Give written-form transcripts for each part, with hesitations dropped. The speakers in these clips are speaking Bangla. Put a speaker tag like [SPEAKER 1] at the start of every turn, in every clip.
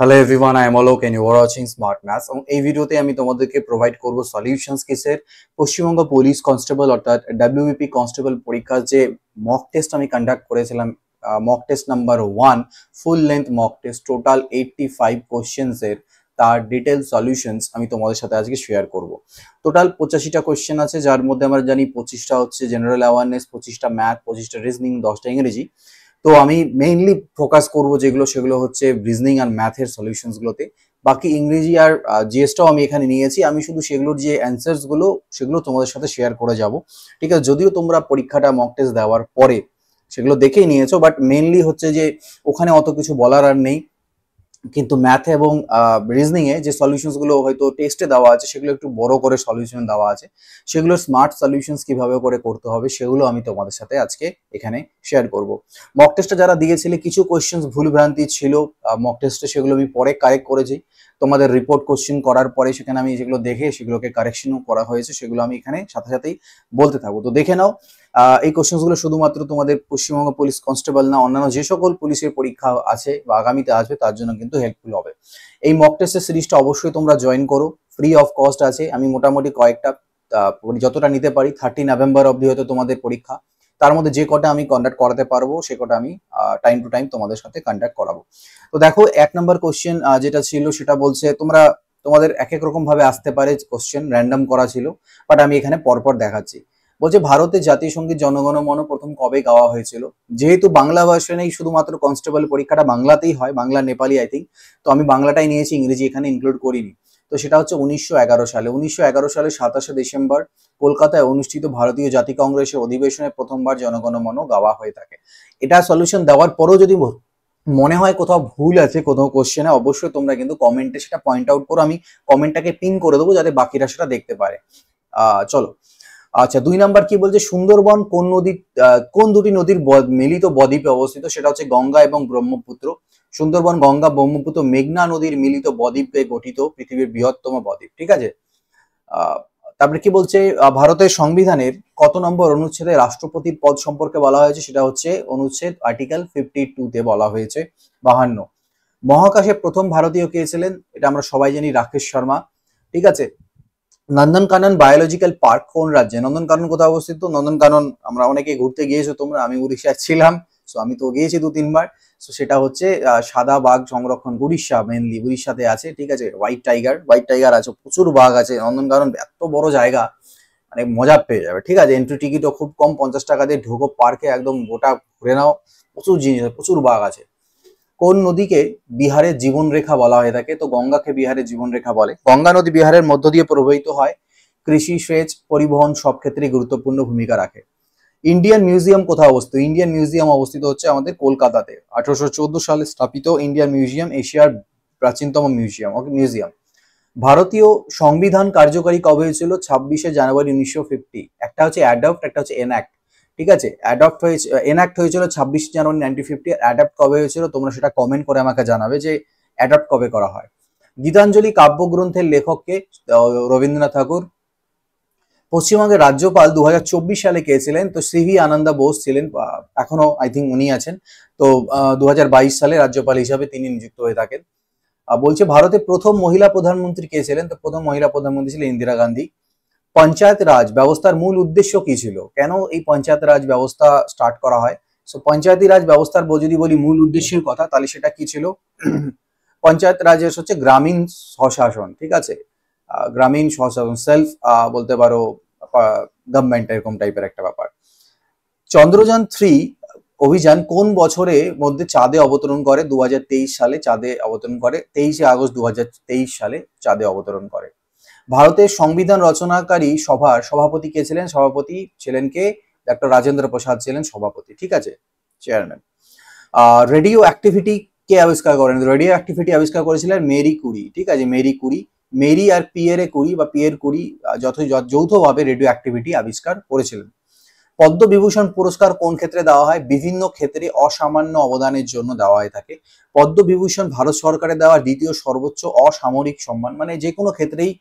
[SPEAKER 1] Hello everyone, I am Alok and you are watching smart maths. এবং এই ভিডিওতে আমি তোমাদেরকে প্রোভাইড করব সলিউশনস কেসের পশ্চিমবঙ্গ পুলিশ কনস্টেবল অর্থাৎ ডাব্লিউবিপি কনস্টেবল পরীক্ষার যে মক টেস্ট আমি কন্ডাক্ট করেছিলাম, mock test number 1, full length mock test, total 85 questions এর তার ডিটেল সলিউশনস আমি তোমাদের সাথে আজকে শেয়ার করব। টোটাল 85টা কোশ্চেন আছে, যার মধ্যে আমরা জানি 25টা হচ্ছে জেনারেল অ্যাওয়ারনেস, 25টা ম্যাথ, 25টা রিজনিং, 10টা ইংরেজি। তো আমি মেইনলি ফোকাস করব সেগুলো হচ্ছে রিজনিং আর ম্যাথের সলিউশনস গুলোতে। বাকি ইংরেজি আর জিএসটাও আমি এখানে নিয়েছি, আমি শুধু সেগুলোর যে অ্যান্সার্স গুলো সেগুলো তোমাদের সাথে শেয়ার করে যাব। ঠিক আছে, যদিও তোমরা পরীক্ষাটা মক টেস্ট দেওয়ার পরে সেগুলো দেখেই নিয়েছো, বাট মেইনলি হচ্ছে যে ওখানে অত কিছু বলার আর নেই। কিন্তু ম্যাথ এবং রিজনিং এ যে সলিউশনস গুলো হয়তো টেস্টে দেওয়া আছে সেগুলো একটু বড় করে সলিউশন দেওয়া আছে, সেগুলো স্মার্ট সলিউশনস কিভাবে করে করতে হবে সেগুলো আমি তোমাদের সাথে আজকে এখানে শেয়ার করব। মক টেস্টে যারা দিয়েছিলে কিছু কোশ্চেন্স ভুলভ্রান্তি ছিল মক টেস্টে, সেগুলো আমি পরে কারেক্ট করেছি। তোমাদের রিপোর্ট কোশ্চেন করার পরে সেখানে আমি যেগুলো দেখে সেগুলোকে কারেকশনও করা হয়েছে, সেগুলো আমি এখানে সাথে সাথেই বলতে থাকবো। তো দেখে নাও, এই কোশ্চেন গুলো শুধুমাত্র তোমাদের পশ্চিমবঙ্গ পুলিশ কনস্টেবল না, অন্যান্য যে সকল পুলিশের পরীক্ষা আছে বা আগামীতে আসবে তার জন্য কিন্তু হেল্পফুল হবে। এই মক টেস্টের সিরিজটা অবশ্যই তোমরা জয়েন করো, ফ্রি অফ কস্ট আছে। আমি মোটামুটি কয়েকটা যতটা নিতে পারি 30 নভেম্বর অবধি হয়তো তোমাদের পরীক্ষা, তার মধ্যে যে কটা আমি কন্ডাক্ট করাতে পারবো সে কটা আমি টাইম টু টাইম তোমাদের সাথে কন্ডাক্ট করাবো। তো দেখো, 1 নম্বর কোশ্চেন যেটা ছিল সেটা বলছে তোমাদের এক এক রকম ভাবে আসতে পারে, কোশ্চেন র্যান্ডম করা ছিল, বাট আমি এখানে পরপর দেখাচ্ছি। বলছে ভারতের জাতীয় সঙ্গীত জনগণ মন প্রথম কবে গাওয়া হয়েছিল? যেহেতু বাংলা ভার্সনেই শুধুমাত্র কনস্টেবল পরীক্ষাটা বাংলাতেই হয়, বাংলা নেপালি আই থিঙ্ক, তো আমি বাংলাটাই নিয়েছি, ইংরেজি এখানে ইনক্লুড করিনি। তো সেটা হচ্ছে 1911 সালে। 1911 সালে 27শে ডিসেম্বর কলকাতায় অনুষ্ঠিত ভারতীয় জাতীয় কংগ্রেসের অধিবেশনে প্রথমবার জনগণ মন গাওয়া হয়ে থাকে। এটা সলিউশন দেওয়ার পরেও যদি মনে হয় কোথাও ভুল আছে কোথাও কোশ্চেনে, অবশ্যই তোমরা কিন্তু কমেন্টে সেটা পয়েন্ট আউট করো, আমি কমেন্টটাকে পিন করে দেবো যাতে বাকিরা সেটা দেখতে পারে। চলো, আচ্ছা 2 নাম্বার কি বলছে, সুন্দরবন কোন দুটি নদীর মিলিত বদ্বীপে অবস্থিত? সেটা হচ্ছে গঙ্গা এবং ব্রহ্মপুত্র। সুন্দরবন গঙ্গা ব্রহ্মপুত্র মেঘনা নদীর মিলিত বদ্বীপে গঠিত পৃথিবীর বৃহত্তম বদ্বীপ। ঠিক আছে, তারপরে কি বলছে, ভারতের সংবিধানের কত নম্বর অনুচ্ছেদে রাষ্ট্রপতির পদ সম্পর্কে বলা হয়েছে? সেটা হচ্ছে অনুচ্ছেদ আর্টিকেল 52-তে বলা হয়েছে 52। মহাকাশে প্রথম ভারতীয় কে ছিলেন? এটা আমরা সবাই জানি, রাকেশ শর্মা। ঠিক আছে, নন্দনকানন বায়োলজিক্যাল পার্ক কোন রাজ্যে? নন্দনকানন কোথায় অবস্থিত? নন্দনকানন আমরা অনেকে ঘুরতে গিয়েছো তোমরা, আমি উড়িষ্যায় ছিলাম, সো আমি তো গিয়েছি 2-3 বার। সো সেটা হচ্ছে সাদা বাঘ সংরক্ষণ, উড়িষ্যা, মেনলি উড়িষ্যাতে আছে। ঠিক আছে, হোয়াইট টাইগার আছে, প্রচুর বাঘ আছে। নন্দনকানন এত বড় জায়গা, মানে মজা পেয়ে যাবে। ঠিক আছে, এন্ট্রি টিকিটও খুব কম, 50 টাকা দিয়ে ঢোকো পার্কে, একদম গোটা ঘুরে নাও, প্রচুর জিনিস, প্রচুর বাঘ আছে। কোন নদীকে বিহারের জীবনরেখা বলা হয়ে থাকে? তো গঙ্গাকে বিহারের জীবনরেখা বলে। গঙ্গা নদী বিহারের মধ্য দিয়ে প্রবাহিত হয়, কৃষি, সেচ, পরিবহন সব ক্ষেত্রেই গুরুত্বপূর্ণ ভূমিকা রাখে। ইন্ডিয়ান মিউজিয়াম কোথায় অবস্থিত? ইন্ডিয়ান মিউজিয়াম অবস্থিত হচ্ছে আমাদের কলকাতাতে। 1814 সালে স্থাপিত ইন্ডিয়ান মিউজিয়াম এশিয়ার প্রাচীনতম মিউজিয়াম। ভারতীয় সংবিধান কার্যকারী কবে হয়েছিল? 26শে জানুয়ারি 1950। একটা হচ্ছে অ্যাডপ্ট, একটা হচ্ছে এনঅ্যাক্ট। ঠিক আছে, এনঅ্যাক্ট হয়েছিল 26 জানুয়ারি 1950। অ্যাডাপ্ট কবে হয়েছিল তোমরা সেটা কমেন্ট করে আমাকে জানাবে যে অ্যাডাপ্ট কবে করা হয়। গীতাঞ্জলি কাব্যগ্রন্থের লেখককে? রবীন্দ্রনাথ ঠাকুর। পশ্চিমবঙ্গের রাজ্যপাল 2024 সালে কে ছিলেন? তো সিভি আনন্দা বোস ছিলেন, এখনো আই থিঙ্ক উনি আছেন। তো 2022 সালে রাজ্যপাল হিসাবে তিনি নিযুক্ত হয়ে থাকেন। বলছে ভারতের প্রথম মহিলা প্রধানমন্ত্রী কে ছিলেন? তো প্রথম মহিলা প্রধানমন্ত্রী ছিলেন ইন্দিরা গান্ধী। পঞ্চায়েত রাজ ব্যবস্থার মূল উদ্দেশ্য কি ছিল? কেন এই পঞ্চায়েত রাজ ব্যবস্থা স্টার্ট করা হয়? সো পঞ্চায়েতি রাজ ব্যবস্থার যদি বলি মূল উদ্দেশ্যের কথা, তাহলে সেটা কি ছিল? পঞ্চায়েত রাজের হচ্ছে গ্রামীণ স্বশাসন। ঠিক আছে, গ্রামীণ স্বশাসন, সেলফ বলতে পারো, গভর্নমেন্ট, এরকম টাইপের একটা ব্যাপার। চন্দ্রযান-3 অভিযান কোন বছরের মধ্যে চাঁদে অবতরণ করে? 2023 সালে চাঁদে অবতরণ করে, 23শে আগস্ট 2023 সালে চাঁদে অবতরণ করে। ভারতের সংবিধান রচনাকারী সভার সভাপতি কে ছিলেন? সভাপতি ছিলেন কে? ডক্টর রাজেন্দ্র প্রসাদ ছিলেন সভাপতি। ঠিক আছে, চেয়ারম্যান। রেডিও অ্যাক্টিভিটি কে আবিষ্কার করেন? রেডিও অ্যাক্টিভিটি আবিষ্কার করেছিলেন মেরি কুরি। ঠিক আছে, মেরি কুরি। মেরি আর পিয়েরে কুরি বা পিয়ের কুরি যৌথভাবে রেডিও অ্যাক্টিভিটি আবিষ্কার করেছিলেন। পদ্মবিভূষণ পুরস্কার কোন ক্ষেত্রে দেওয়া হয়? বিভিন্ন ক্ষেত্রে অসামান্য অবদানের জন্য দেওয়া হয়ে থাকে। পদ্মবিভূষণ ভারত সরকারের দেওয়া দ্বিতীয় সর্বোচ্চ অসামরিক সম্মান, মানে যে কোনো ক্ষেত্রেই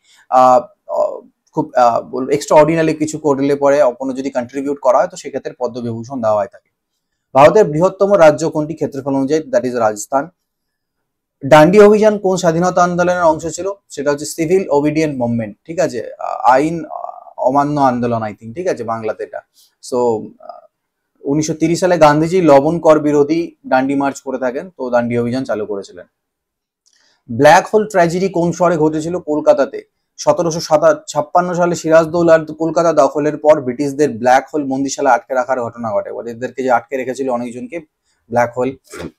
[SPEAKER 1] খুব এক্সট্রা অর্ডিনারি কিছু করলে পরে কোনো যদি কন্ট্রিবিউট করা হয় তো সেক্ষেত্রে পদ্মবিভূষণ দেওয়া হয়ে থাকে। ভারতের বৃহত্তম রাজ্য কোনটি ক্ষেত্রফল অনুযায়ী? That is Rajasthan. ডান্ডি অভিযান কোন স্বাধীনতা আন্দোলনের অংশ ছিল? সেটা হচ্ছে সিভিল ওবিডিয়েন্ট মুভমেন্ট, ঠিক আছে, আইন অমান্য আন্দোলন আই থিঙ্ক, ঠিক আছে বাংলাতে এটা। সো 1930 সালে গান্ধীজি লবণ কর বিরোধী ডান্ডি মার্চ করে থাকেন, তো ডান্ডি অভিযান চালু করেছিলেন। ব্ল্যাক হোল ট্র্যাজেডি কোন শহরে ঘটেছিল? কলকাতাতে। 1756 সালে সিরাজদৌলার কলকাতা দখলের পর ব্রিটিশদের ব্ল্যাক হোল বন্দিশালা আটকে রাখার ঘটনা ঘটে, এদেরকে যে আটকে রেখেছিল অনেকজনকে ব্ল্যাক হোল,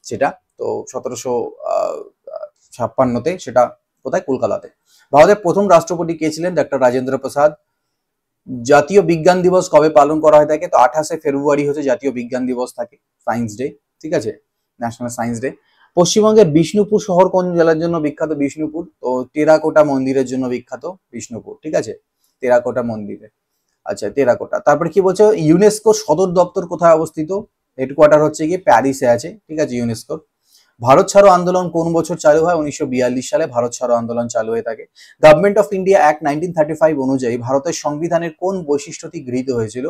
[SPEAKER 1] সেটা তো 1756-তে, সেটা কোথায়? কলকাতাতে। ভারতের প্রথম রাষ্ট্রপতি কে ছিলেন? ডক্টর রাজেন্দ্র প্রসাদ। জাতীয় বিজ্ঞান দিবস কবে পালন করা হয়ে থাকে? তো 28শে ফেব্রুয়ারি হচ্ছে জাতীয় বিজ্ঞান দিবস থাকে, সায়েন্স ডে, ঠিক আছে, ন্যাশনাল সায়েন্স ডে। পশ্চিমবঙ্গের বিষ্ণুপুর শহর কোন জেলার জন্য বিখ্যাত? বিষ্ণুপুর, তো টেরাকোটা মন্দিরের জন্য বিখ্যাত বিষ্ণুপুর, ঠিক আছে, টেরাকোটা মন্দিরে। আচ্ছা, টেরাকোটা। তারপরে কি বলছে? ইউনেস্কো সদর দপ্তর কোথায় অবস্থিত? হেডকোয়ার্টার হচ্ছে গিয়ে প্যারিসে আছে, ঠিক আছে, ইউনেস্কো। ভারত ছাড়ো আন্দোলন কোন বছর চালু হয়? 1942 সালে ভারত ছাড়ো আন্দোলন চালু হয়ে থাকে। গভর্নমেন্ট অফ ইন্ডিয়া অ্যাক্ট 1935 অনুযায়ী ভারতের সংবিধানের কোন বৈশিষ্ট্যটি গৃহীত হয়েছিল?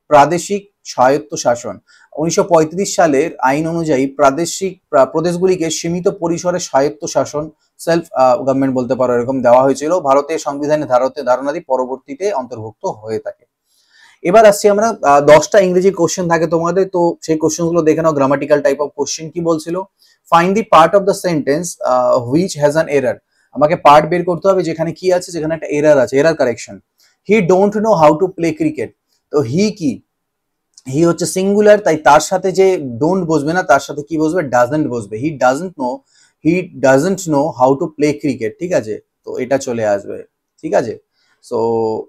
[SPEAKER 1] প্রাদেশিক স্বায়ত্ত শাসন। 1935 সালের আইন অনুযায়ী প্রদেশগুলিকে সীমিত পরিসরে স্বায়ত্ত শাসন, সেলফ গভর্নমেন্ট বলতে পারো, এরকম দেওয়া হয়েছিল। ভারতের সংবিধানের ধারণাদি পরবর্তীতে অন্তর্ভুক্ত হয়ে থাকে। এবার আসছি আমরা, 10টা ইংরেজি কোশ্চেন থাকে তোমাদের, তো সেই কোশ্চেন গুলো দেখে নাও। গ্রামাটিক্যাল টাইপ অফ কোশ্চেন কি বলছিল? Find the part of the sentence which has an error. আমাকে পার্ট বের করতে হবে যেখানে কি আছে, যেখানে একটা এরর আছে, error correction. He don't know how to play cricket, তো হি কি? হি হচ্ছে সিঙ্গুলার, তাই তার সাথে যে ডোন্ট বসবে না, তার সাথে কি বসবে? ডাজন্ট বসবে। He doesn't know how to play cricket, ঠিক আছে, তো এটা চলে আসবে, ঠিক আছে। সো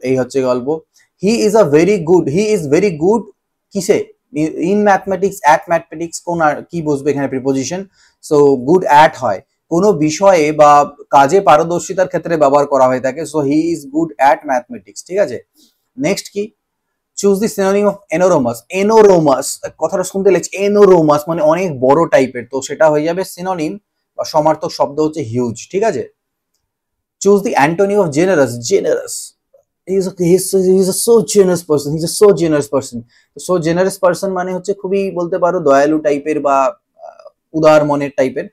[SPEAKER 1] এই হচ্ছে গল্প। হি ইজ ভেরি গুড কিসে? ইন ম্যাথমেটিক্স, অ্যাট ম্যাথমেটিক্স, কোন আর কি বসবে এখানে? প্রিপোজিশন। সো গুড অ্যাট হয় কোনো বিষয়ে বা কাজে পারদর্শিতার ক্ষেত্রে ব্যবহার করা হয়ে থাকে। So he is good at mathematics, ঠিক আছে। নেক্সট কি? Choose the synonym of enormous. Enormous কথাটা শুনতে লাগছে, এনোরোমাস মানে অনেক বড় টাইপের, তো সেটা হয়ে যাবে সিনোনিম বা সমার্থক শব্দ হচ্ছে হিউজ, ঠিক আছে। Choose the antonym of generous. Generous, he's a so generous person, he's a so generous person. so generous person মানে হচ্ছে খুবই বলতে পারো দয়ালু টাইপের বা উদার মনের টাইপের।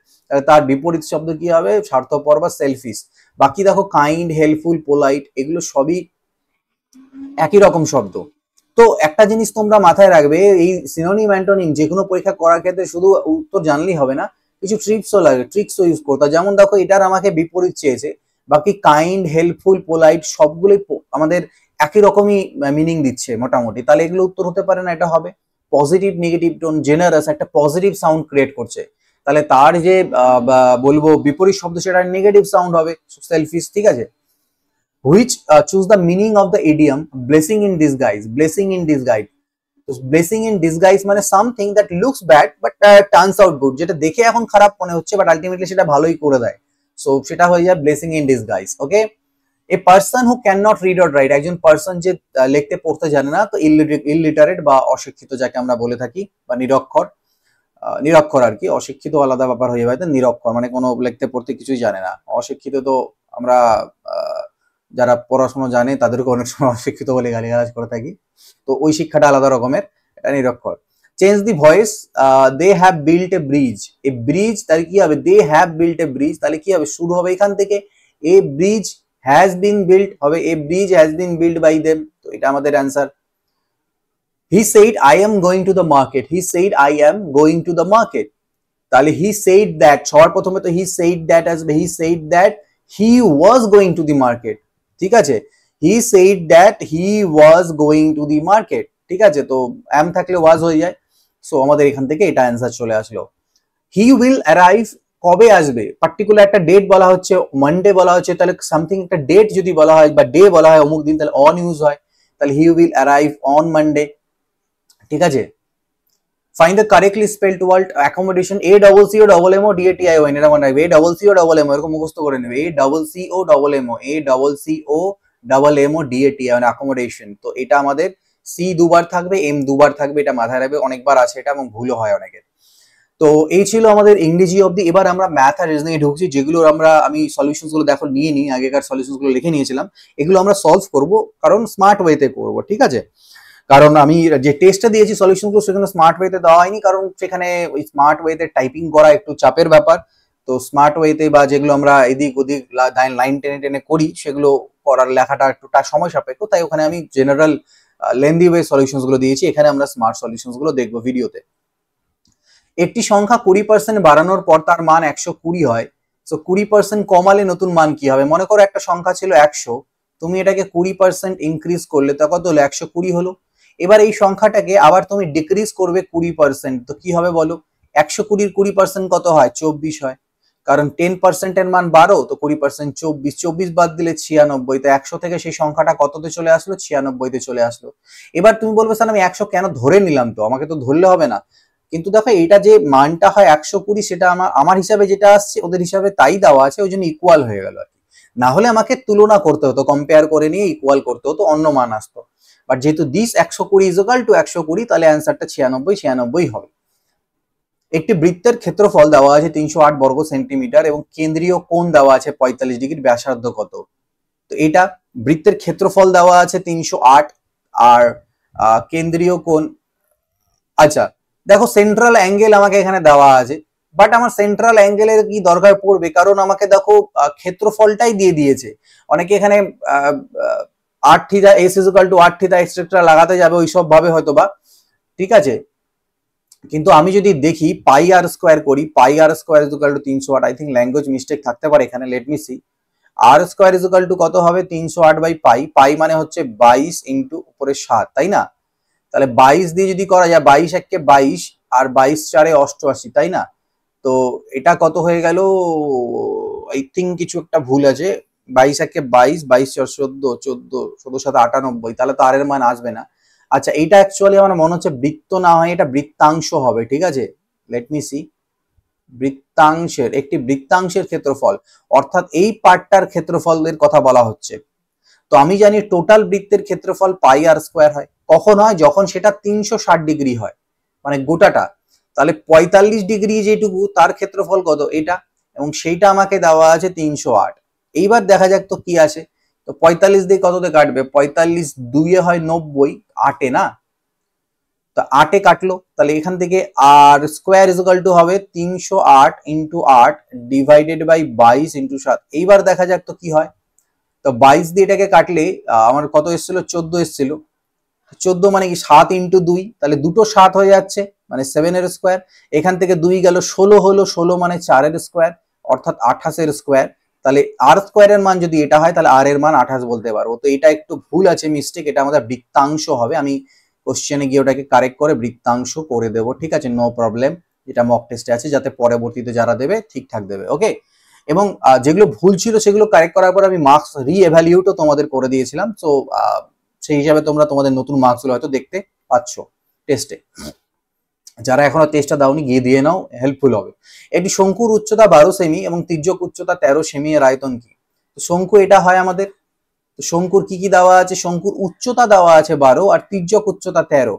[SPEAKER 1] তার বিপরীত শব্দ কি হবে? স্বার্থপর বা সেলফিশ। বাকি দেখো কাইন্ড, হেল্পফুল, পোলাইট, এগুলো সবই একই রকম শব্দ। তো একটা জিনিস তোমরা মাথায় রাখবে, এই সিনোনিম অ্যান্টোনিম যে কোনো পরীক্ষা করার ক্ষেত্রে শুধু উত্তর জানলেই হবে না, কিছু ট্রিক্সও লাগে, ট্রিক্সও ইউজ করতে। যেমন দেখো এটার আমাকে বিপরীত চেয়েছে, বাকি কাইন্ড, হেল্পফুল, পোলাইট সবগুলোই আমাদের একই রকমই মিনিং দিচ্ছে মোটামুটি, তাহলে এগুলো উত্তর হতে পারে না, এটা হবে পজিটিভ, নেগেটিভ টোন। জেনারাস একটা পজিটিভ সাউন্ড ক্রিয়েট করছে, তাহলে তার যে বলবো বিপরীত শব্দ সেটা নেগেটিভ সাউন্ড হবে, সেলফিশ, ঠিক আছে। Which choose the meaning of the idiom blessing in disguise. Blessing in disguise. So blessing in disguise মানে something that looks bad but turns out good, যেটা দেখে এখন খারাপ মনে হচ্ছে বাট আলটিমেটলি সেটা ভালোই করে দেয়, সো সেটা হয়ে যায় blessing in disguise, okay. A person who can not read or right, একজন পার্সন যে লিখতে পড়তে জানে না, তো ইলিটারেট বা অশিক্ষিত যাকে আমরা বলে থাকি, বা নিরক্ষর, নিরক্ষর আর কি, অশিক্ষিত আলাদা ব্যাপার হয়ে যাবে, নিরক্ষর মানে কোনো লিখতে পড়তে কিছুই জানে না। অশিক্ষিত তো আমরা যারা পড়াশোনা জানে তাদেরকে অনেক সময় অশিক্ষিত বলে গালিগালাজ করে থাকি, তো ওই শিক্ষাটা আলাদা রকমের, এটা নিরক্ষর। Change the voice, they have built a bridge. A bridge তাহলে কি হবে? They have built a bridge, তাহলে কি হবে? শুরু হবে এখান থেকে, a bridge has been built হবে, a bridge has been built by them, তো এটা আমাদের answer. He said I am going to the market. He said I am going to the market, তাহলে হি সেইড দ্যাট, সবার প্রথমে তো হি সেইড দ্যাট আসবে। He said that he was going to the market, ঠিক আছে। He said that he was going to the market, ঠিক আছে, তো এম থাকলে ওয়াজ হয়ে যায়, সো আমাদের এখান থেকে এটা অ্যান্সার চলে আসলো। হি উইল অ্যারাইভ কবে আসবে? পার্টিকুলার একটা ডেট বলা হচ্ছে, মানডে বলা হচ্ছে, তাহলে সামথিং একটা ডেট যদি বলা হয় বা ডে বলা হয় অমুক দিন, তাহলে অন ইউজ হয়, তাহলে he will arrive on Monday, ঠিক আছে। Find the correctly spelled word accommodation. A double C O double M O D A T I O N, এরা মনে রাখবে। A double C O double M O এরকম মুখস্থ করে নেবে। A double C O double M O, A double C O double M O D A T I O N, accommodation। তো এটা আমাদের সি দুবার থাকবে, এম দুবার থাকবে, এটা মাথায় রাখবে, অনেকবার আছে এটা এবং ভুলও হয় অনেকের। তো এই ছিল আমাদের ইংরেজি অবধি। এবার আমরা ম্যাথ আর রিজনিং এ ঢুকছি, যেগুলো আমি সলিউশনস গুলো দেখো নিয়ে নিই, আগেকার সলিউশনস গুলো লিখে নিয়েছিলাম, এগুলো আমরা সলভ করব, কারণ স্মার্ট ওয়েতে করব, ঠিক আছে। কারণ আমি যে টেস্টটা দিয়েছি সলিউশন গুলো সেখানে স্মার্ট ওয়েতে দেওয়া হয়নি, কারণ সেখানে ওই স্মার্ট ওয়েতে টাইপিং করা একটু চাপের ব্যাপার, তো স্মার্ট ওয়েতে বা যেগুলো আমরা এদিক ওদিক লাইন টেনে টেনে করি সেগুলো করার লেখাটা একটু সময় সাপেক্ষ, তাই ওখানে আমি জেনারেল লেন্দি ওয়ে সলিউশনস গুলো দিয়েছি। এখানে আমরা স্মার্ট সলিউশনস গুলো দেখবো ভিডিওতে। একটি সংখ্যা 20% বাড়ানোর পর তার মান 120 হয়, তো 20% কমালে নতুন মান কি হবে? মনে করো একটা সংখ্যা ছিল 100, তুমি এটাকে 20% ইনক্রিজ করলে তা কত হলো? 120 হলো। এবার এই সংখ্যাটাকে আবার তুমি ডিক্রিজ করবে 20%, তো কি হবে বলো? 120 এর 20% কত হয়? 24 হয়। কারণ 10% এর মান 12, তো 20% 24, 24 বাদ দিলে 96, তো 100 থেকে সেই সংখ্যাটা কততে চলে আসলো? 96 তে চলে আসলো। এবার তুমি বলবে স্যার আমি 100 কেন ধরে নিলাম, তো আমাকে তো ধরলে হবে না। কিন্তু দেখো এটা যে মানটা হয় 120, সেটা আমার হিসাবে যেটা আসছে ওদের হিসাবে তাই দেওয়া আছে, ওই জন্য ইকুয়াল হয়ে গেল আর কি। না হলে আমাকে তুলনা করতে হতো, কম্পেয়ার করে নিয়ে ইকুয়াল করতে হতো, অন্য মান আসতো। বাট যেহেতু দিস 120 ইজ ইকুয়াল টু 120, তাহলে অ্যান্সারটা 96 হবে। একটি বৃত্তের ক্ষেত্রফল দেওয়া আছে 308 বর্গ সেন্টিমিটার এবং কেন্দ্রীয় কোণ দেওয়া আছে 45 ডিগ্রি, ব্যাসার্ধ কত? তো এটা বৃত্তের ক্ষেত্রফল দেওয়া আছে 308 আর কেন্দ্রীয় কোণ, আচ্ছা দেখো সেন্ট্রাল অ্যাঙ্গেল আমাকে এখানে দেওয়া আছে, বাট আমার সেন্ট্রাল অ্যাঙ্গেলের কি দরকার পড়বে? কারণ আমাকে দেখো ক্ষেত্রফলটাই দিয়ে দিয়েছে। অনেকে এখানে 8 theta S is equal two 8 theta extra লাগাতে যাবে ওইসব ভাবে হয়তো বা, ঠিক আছে। কিন্তু আমি যদি দেখি পাই আর স্কোয়ার করি, pi r square is equal to 308, I think language mistake থাকতে পারে এখানে, let me see. R square is equal to কত হবে? 308 বাই পাই, পাই মানে হচ্ছে 22 ইন্টু উপরে 7, তাই না? তাহলে 22 দিয়ে যদি করা যায়, 22 একে 22 আর 22 চারে 88, তাই না? তো এটা কত হয়ে গেল? আই থিঙ্ক কিছু একটা ভুল আছে। 22 একে 22, 22 চার 14, 14 14 সাথে 98, তাহলে তো আর এর মান আসবে না। আচ্ছা এইটা অ্যাকচুয়ালি আমার মনে হচ্ছে বৃত্ত না হয় এটা বৃত্তাংশ হবে, ঠিক আছে। Late me C. বৃত্তাংশের, একটি বৃত্তাংশের ক্ষেত্রফল, অর্থাৎ এই পার্টটার ক্ষেত্রফলের কথা বলা হচ্ছে। তো আমি জানি টোটাল বৃত্তের ক্ষেত্রফল পাই আর স্কোয়ার হয়। কখন হয়? যখন সেটা 360 ডিগ্রি হয়, মানে গোটাটা। তাহলে 45 ডিগ্রি যেটুকু তার ক্ষেত্রফল কত? এটা, এবং সেইটা আমাকে দেওয়া আছে 308। এইবার দেখা যাক তো কি আসে। তো 45 দিয়ে কততে কাটবে? 45 2 হয় 90, 8 না, তো 8 কাটলো, তাহলে এখান থেকে আর স্কোয়ার ইজ ইকুয়াল টু হবে 308 ইন্টু 8 ডিভাইডেড বাই 22 ইন্টু 7। এইবার দেখা যাক তো কি হয়। তো 22 দিয়ে এটাকে কাটলে আমার কত এসেছিল? 14 এসেছিল। 14 মানে কি 7 ইন্টু 2, তাহলে দুটো 7 হয়ে যাচ্ছে, মানে 7 এর স্কোয়ার। এখান থেকে 2 গেল, 16 হলো, 16 মানে 4 এর স্কোয়ার, অর্থাৎ 28 এর স্কোয়ার। তাহলে আর স্কোয়ারের মান যদি এটা হয় তাহলে আর এর মান 28 বলতে পারবো। তো এটা একটু ভুল আছে, মিস্টেক, এটা আমাদের বৃত্তাংশ হবে। আমি কোশ্চেনে গিয়ে ওটাকে কারেক্ট করে বৃত্তাংশ করে দেবো, ঠিক আছে, নো প্রবলেম। যেটা মক টেস্টে আছে, যাতে পরবর্তীতে যারা দেবে ঠিকঠাক দেবে, ওকে। এবং যেগুলো ভুল ছিল সেগুলো কারেক্ট করার পর আমি মার্কস রি-এভ্যালিউটও তোমাদের করে দিয়েছিলাম। তো সেই হিসাবে তোমরা তোমাদের নতুন মার্কসগুলো হয়তো দেখতে পাচ্ছ টেস্টে। যারা এখনো টেস্টটা দাওনি গিয়ে দিয়ে নাও, হেল্পফুল হবে। একটি শঙ্কুর উচ্চতা 12 সেমি এবং তির্যক উচ্চতা 13 সেমি, এর আয়তন কি? তো শঙ্কু এটা হয় আমাদের। তো শঙ্কুর কি কি দেওয়া আছে? শঙ্কুর উচ্চতা দেওয়া আছে 12 আর তির্যক উচ্চতা 13।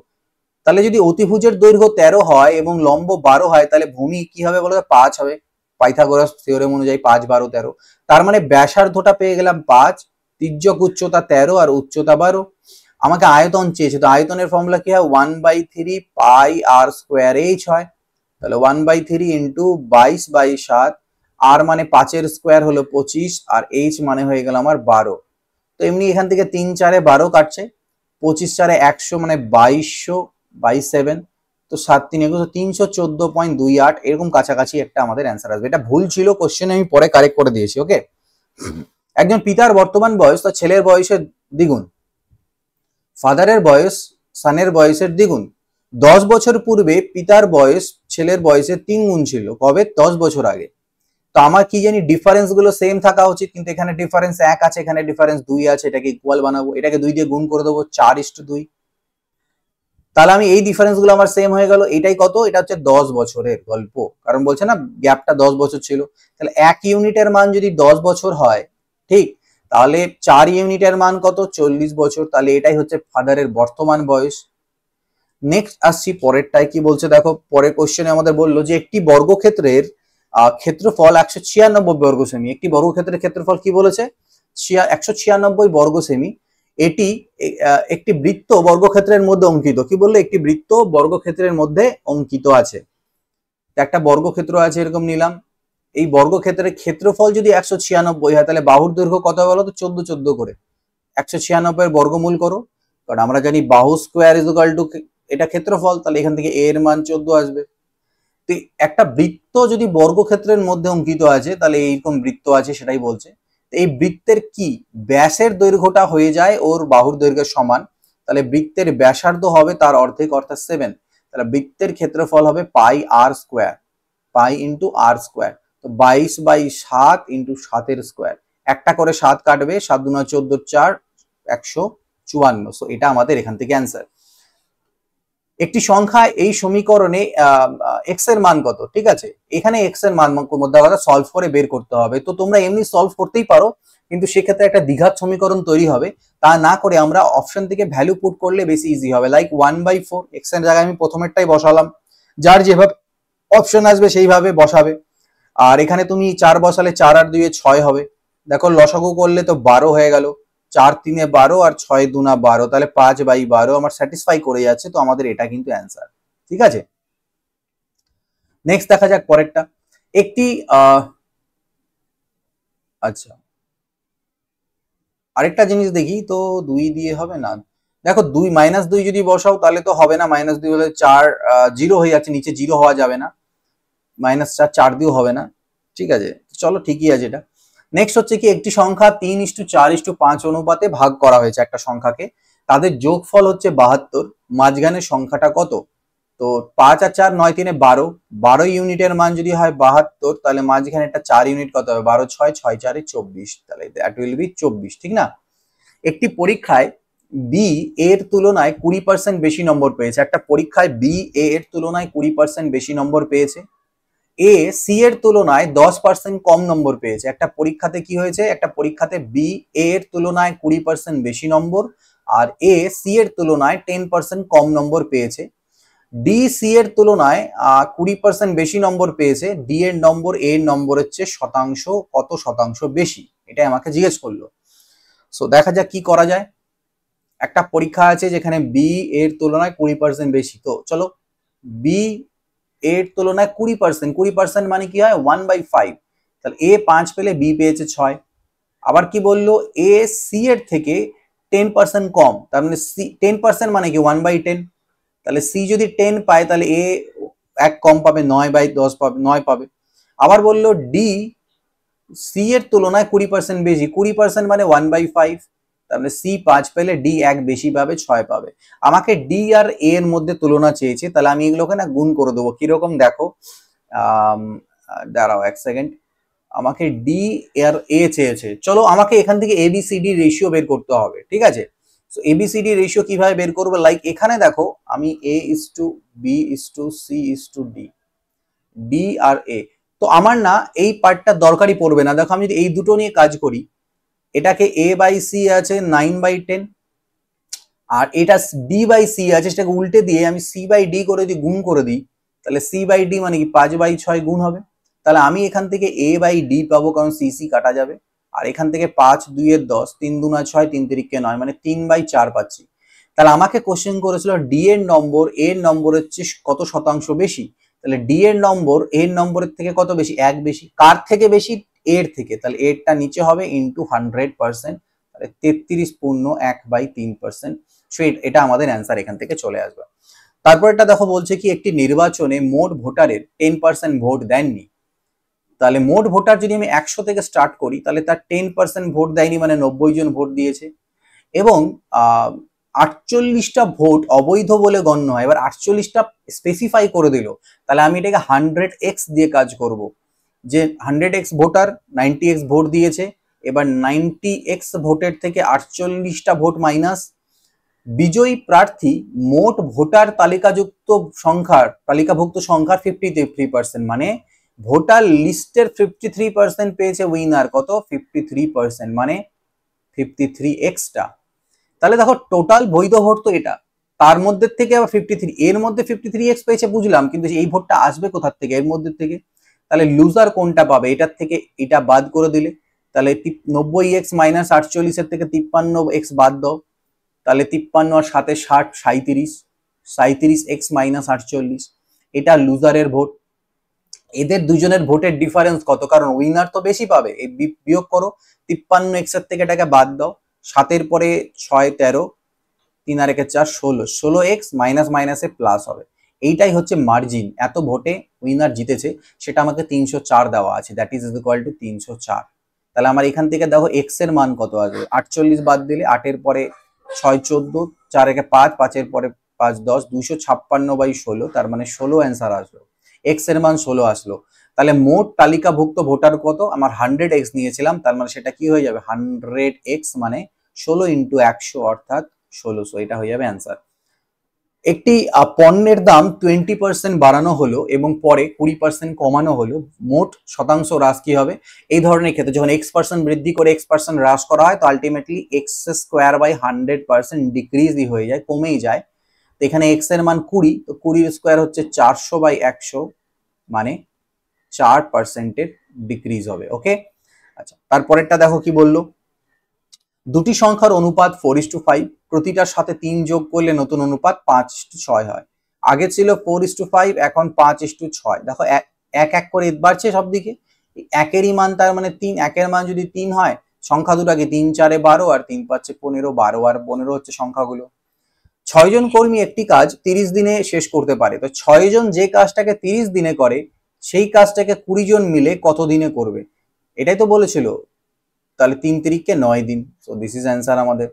[SPEAKER 1] তাহলে যদি অতিভুজের দৈর্ঘ্য 13 হয় এবং লম্ব 12 হয়, তাহলে ভূমি কি হবে বলো? 5 হবে। পাইথাগোরাস থিওরেম অনুযায়ী 5 12 13। তার মানে ব্যাসার্ধটা পেয়ে গেলাম 5, তির্যক উচ্চতা 13 আর উচ্চতা 12। আমাকে আয়তন চেয়েছে, তো আয়তনের ফর্মুলা কি হয়? 1/3 পাই আর স্কোয়ার এইচ হয়। তাহলে 1/3 ইন্টু 22/7, আর মানে 5 এর স্কোয়ার হলো 25 আর এইচ মানে হয়ে গেল আমার 12। তো এমনি এখান থেকে 3 4 12 কাটছে, 25 4 100 মানে 2200 27, তো 7 3 21, 314.28, এরকম কাছাকাছি একটা আমাদের অ্যান্সার আসবে। এটা ভুল ছিল কোশ্চেনে, আমি পরে কারেক্ট করে দিয়েছি, ওকে। একজন পিতার বর্তমান বয়স তার ছেলের বয়সের দ্বিগুণ, ফাদারের বয়স সানের বয়সের দ্বিগুণ। 10 বছর পূর্বে পিতার বয়স ছেলের বয়সের 3 গুণ ছিল, কবে? 10 বছর আগে। তো আমার কি জানি ডিফারেন্স গুলো সেম থাকা উচিত, কিন্তু এখানে ডিফারেন্স 1 আছে, এখানে ডিফারেন্স 2 আছে, এটাকে ইকুয়াল বানাবো, এটাকে 2 দিয়ে গুণ করে দেবো, 4:2। তাহলে আমি এই ডিফারেন্স গুলো আমার সেম হয়ে গেল। এটাই কত? এটা হচ্ছে 10 বছরের গল্প, কারণ বলছে না গ্যাপটা 10 বছর ছিল। তাহলে 1 ইউনিটের মান যদি 10 বছর হয়, ঠিক, তাহলে 4 ইউনিটের মান কত? 40 বছর। তাহলে এটাই হচ্ছে ফাদারের বর্তমান বয়স। নেক্সট আসছি পরেরটাই, কি বলছে দেখো। পরের কোশ্চেনে আমাদের বললো যে একটি বর্গক্ষেত্রের ক্ষেত্রফল 196 বর্গ সেমি। একটি বর্গক্ষেত্রের ক্ষেত্রফল কি বলেছে? 196 বর্গ সেমি। এটি একটি বৃত্ত বর্গক্ষেত্রের মধ্যে অঙ্কিত। কি বললো? একটি বৃত্ত বর্গক্ষেত্রের মধ্যে অঙ্কিত আছে। একটা বর্গক্ষেত্র আছে, এরকম নিলাম, এই বর্গক্ষেত্রের ক্ষেত্রফল যদি 196 হয় তাহলে বাহুর দৈর্ঘ্য কত বলো তো 14 করে 196 এর বর্গমূল করো, কারণ আমরা জানি বাহু স্কোয়ার ইজ ইকুয়াল টু এটা ক্ষেত্রফল, তাহলে এখান থেকে এ এর মান 14 আসবে। তো একটা বৃত্ত যদি বর্গক্ষেত্রের মধ্যে অঙ্কিত আছে তাহলে এইরকম বৃত্ত আছে সেটাই বলছে। এই বৃত্তের কি ব্যাসের দৈর্ঘ্যটা হয়ে যায় ওর বাহুর দৈর্ঘ্যের সমান, তাহলে বৃত্তের ব্যাসার্ধ হবে তার অর্ধেক অর্থাৎ 7, তাহলে বৃত্তের ক্ষেত্রফল হবে পাই আর স্কোয়ার, পাই ইন্টু আর স্কোয়ার। তো 22/7 ইন্টু 7 স্কোয়ার, একটা করে 7 কাটবে, 7 2 14 4 154। সো এটা আমাদের এখান থেকে অ্যান্সার। একটি সংখ্যা এই সমীকরণে এক্স এর মান কত, ঠিক আছে, এখানে এক্স এর মান মধ্যে আমরা সলভ করে বের করতে হবে। তো তোমরা এমনি সলভ করতেই পারো, কিন্তু সেক্ষেত্রে একটা দ্বিঘাত সমীকরণ তৈরি হবে, তা না করে আমরা অপশন থেকে ভ্যালু পুট করলে বেশি ইজি হবে। লাইক 1/4 এক্স এর জায়গায় আমি প্রথমেরটাই বসালাম, যার যেভাবে অপশন আসবে সেইভাবে বসাবে। আর এখানে তুমি 4 বসালে 4 আর 2 6 হবে, দেখো লসাগু করলে তো 12 হয়ে গেল, 4 3 12 আর 6 2 12, তাহলে 5/12 আমার স্যাটিসফাই করে যাচ্ছে। তো আমাদের এটা কিন্তু অ্যান্সার, ঠিক আছে। নেক্সট দেখা যাক পরেরটা। একটি আচ্ছা আরেকটা জিনিস দেখি তো, 2 দিয়ে হবে না, দেখো 2 -2 যদি বসাও তাহলে তো হবে না, -2 হলে 4 0 হয়ে যাচ্ছে, নিচে 0 হওয়া যাবে না, -4 4 দিয়েও হবে না, ঠিক আছে, চলো ঠিকই আছে এটা। নেক্সট হচ্ছে কি একটি সংখ্যা 3:4:5 অনুপাতে ভাগ করা হয়েছে একটা সংখ্যাকে, তাদের যোগফল হচ্ছে 72, মাঝখানের সংখ্যাটা কত? তো 5 আর 4 9 3 12, 12 ইউনিটের মান যদি হয় 72, তাহলে মাঝখানে একটা 4 ইউনিট কত হবে? 12 6 6 4 24, তাহলে দ্যাট উইল বি 24, ঠিক না। একটি পরীক্ষায় বি এর তুলনায় 20% বেশি নম্বর পেয়েছে, একটা পরীক্ষায় বি এ এর তুলনায় 20% বেশি নম্বর পেয়েছে, এ সি এর তুলনায় 10% কম নম্বর পেয়েছে। একটা পরীক্ষাতে কি হয়েছে, একটা পরীক্ষাতে বি এ এর তুলনায় 20% বেশি নম্বর আর এ সি এর তুলনায় 10% কম নম্বর পেয়েছে। ডি সি এর তুলনায় 20% বেশি নম্বর পেয়েছে, ডি এর নম্বর এ এর নম্বরের চেয়ে শতাংশ কত শতাংশ বেশি, এটাই আমাকে জিজ্ঞেস করলো। সো দেখা যাক কি করা যায়। একটা পরীক্ষা আছে যেখানে বি এর তুলনায় 20% বেশি, তো চলো বি এর তুলনায় 20%, 20% মানে কি হয় 1/5, তাহলে এ 5 পেলে বি পেয়েছে 6। আবার কি বললো, এ সি এর থেকে 10% কম, তার মানে সি 10% মানে কি 1/10, তাহলে সি যদি 10 পায় তাহলে এ 1 কম পাবে, 9/10 পাবে, 9 পাবে। আবার বললো ডি সি এর তুলনায় 20% বেশি, 20% মানে 1/5, তাহলে সি 5 পেলে ডি 1 বেশি পাবে, 6 পাবে। আমাকে ডি আর এ এর মধ্যে তুলনা চেয়েছে, তাহলে আমি এগুলোকে না গুণ করে দেবো। কিরকম দেখো, দাঁড়াও 1 সেকেন্ড, আমাকে ডি আর এ চেয়েছে, চলো আমাকে এখান থেকে এবিসিডি রেশিও বের করতে হবে, ঠিক আছে। সো এবিসিডি রেশিও কিভাবে বের করবো, লাইক এখানে দেখো আমি A:B:C:D, ডি আর এ, তো আমার না এই পার্টটা দরকারই পড়বে না। দেখো আমি যদি এই দুটো নিয়ে কাজ করি, এটাকে A/C আছে 9/10 আর এটা D/C আছে, সেটাকে উল্টে দিয়ে আমি C/D করে যদি গুণ করে দিই, তাহলে C/D মানে কি 5/6 গুণ হবে, তাহলে আমি এখান থেকে A/D পাবো, কারণ C কাটা যাবে। আর এখান থেকে 5 2 এর 10, 3 2 6, 3 3 9, মানে 3/4 পাচ্ছি। তাহলে আমাকে কোশ্চেন করেছিল ডি এর নম্বর এর নম্বরের চেয়ে কত শতাংশ বেশি, তাহলে ডি এর নম্বর এর নম্বরের থেকে কত বেশি, 1 বেশি। কার থেকে বেশি, এর থেকে, তাহলে এরটা নিচে হবে ইন্টু 100%, তাহলে 33.1/3%। সো এটা আমাদের অ্যান্সার এখান থেকে চলে আসবে। তারপর এটা দেখো বলছে কি একটি নির্বাচনে মোট ভোটারের 10% ভোট দেননি, তাহলে মোট ভোটার যদি আমি 100 থেকে স্টার্ট করি, তাহলে তার 10% ভোট দেয়নি, মানে 90 জন ভোট দিয়েছে, এবং 48টা ভোট অবৈধ বলে গণ্য হয়। এবার 48টা স্পেসিফাই করে দিল, তাহলে আমি এটাকে 100x দিয়ে কাজ করব, যে 100x ভোটার 90x ভোট দিয়েছে, এবার 90x ভোটের থেকে 48টা ভোট মাইনাস বিজয়ী প্রার্থী মোট ভোটার তালিকাভুক্ত সংখ্যার 53%, মানে ভোটার লিস্টের 53% পেয়েছে উইনার, কত 53%, মানে 53x টা। তাহলে দেখো টোটাল বৈধ ভোট তো এটা, তার মধ্যে থেকে আবার 53, এর মধ্যে 53x পেয়েছে বুঝলাম, কিন্তু এই ভোটটা আসবে কোথা থেকে, এর মধ্যে থেকে। তাহলে লুজার কোনটা পাবে, এটার থেকে এটা বাদ করে দিলে, তাহলে 90x মাইনাস 48 এর থেকে 53x বাদ দাও, তাহলে 53 আর 7 60, 37x মাইনাস 48, এটা লুজারের ভোট। এদের দুজনের ভোটের ডিফারেন্স কত, কারণ উইনার তো বেশি পাবে। এই বিয়োগ করো, 53x এর থেকে এটাকে বাদ দাও, 7-এর পরে 6 13, 3 আর 1 4, 16, 16x মাইনাস মাইনাসে প্লাস হবে। এইটাই হচ্ছে মার্জিন, এত ভোটে উইনার জিতেছে, সেটা আমাকে 304 দেওয়া আছে, দ্যাট ইজ ইকুয়াল টু 304। তাহলে আমার এখান থেকে দেখো এক্স এর মান কত আসবে, 48 বাদ দিলে 8-এর পরে 6 14, 4 1 5, 5-এর পরে 5 10, 256/16, তার মানে 16 অ্যান্সার আসলো। এক্স এর মান 16 আসলো। তাহলে মোট তালিকাভুক্ত ভোটার কত, আমার 100x নিয়েছিলাম, তার মানে সেটা কি হয়ে যাবে 100x মানে 16 ইন্টু 100 অর্থাৎ 1600, এটা হয়ে যাবে অ্যান্সার। একটি পণ্যের দাম 20% বাড়ানো হলো এবং পরে 20% কমানো হলো, মোট শতাংশ হ্রাস কি হবে? এই ধরনের ক্ষেত্রে যখন x% বৃদ্ধি করে x% হ্রাস করা হয়, তো আলটিমেটলি x²/100% ডিক্রিজই হয়ে যায়, কমেই যায়। তো এখানে x এর মান 20, তো 20 স্কোয়ার হচ্ছে 400/100, মানে 4%-এর ডিক্রিজ হবে। ওকে, আচ্ছা তারপরেরটা দেখো কি বললো, দুটি সংখ্যার অনুপাত 4:5, প্রতিটার সাথে 3 যোগ করলে নতুন অনুপাত 5:6 হয়। আগে ছিল 4:5, এখন 5:6। দেখো এক এক করে বাড়ছে সব দিকে, একেরই মান তার মানে 3, একের মান যদি 3 হয়, সংখ্যা দুটাকে 3 4 12 আর 3 5 15, 12 আর 15 হচ্ছে সংখ্যাগুলো। 6 জন কর্মী একটি কাজ 30 দিনে শেষ করতে পারে, তো 6 জন যে কাজটাকে 30 দিনে করে, সেই কাজটাকে 20 জন মিলে কত দিনে করবে? এটাই তো বলেছিল। তাহলে 3 3-কে 9 দিন, সো দিস ইজ অ্যান্সার আমাদের।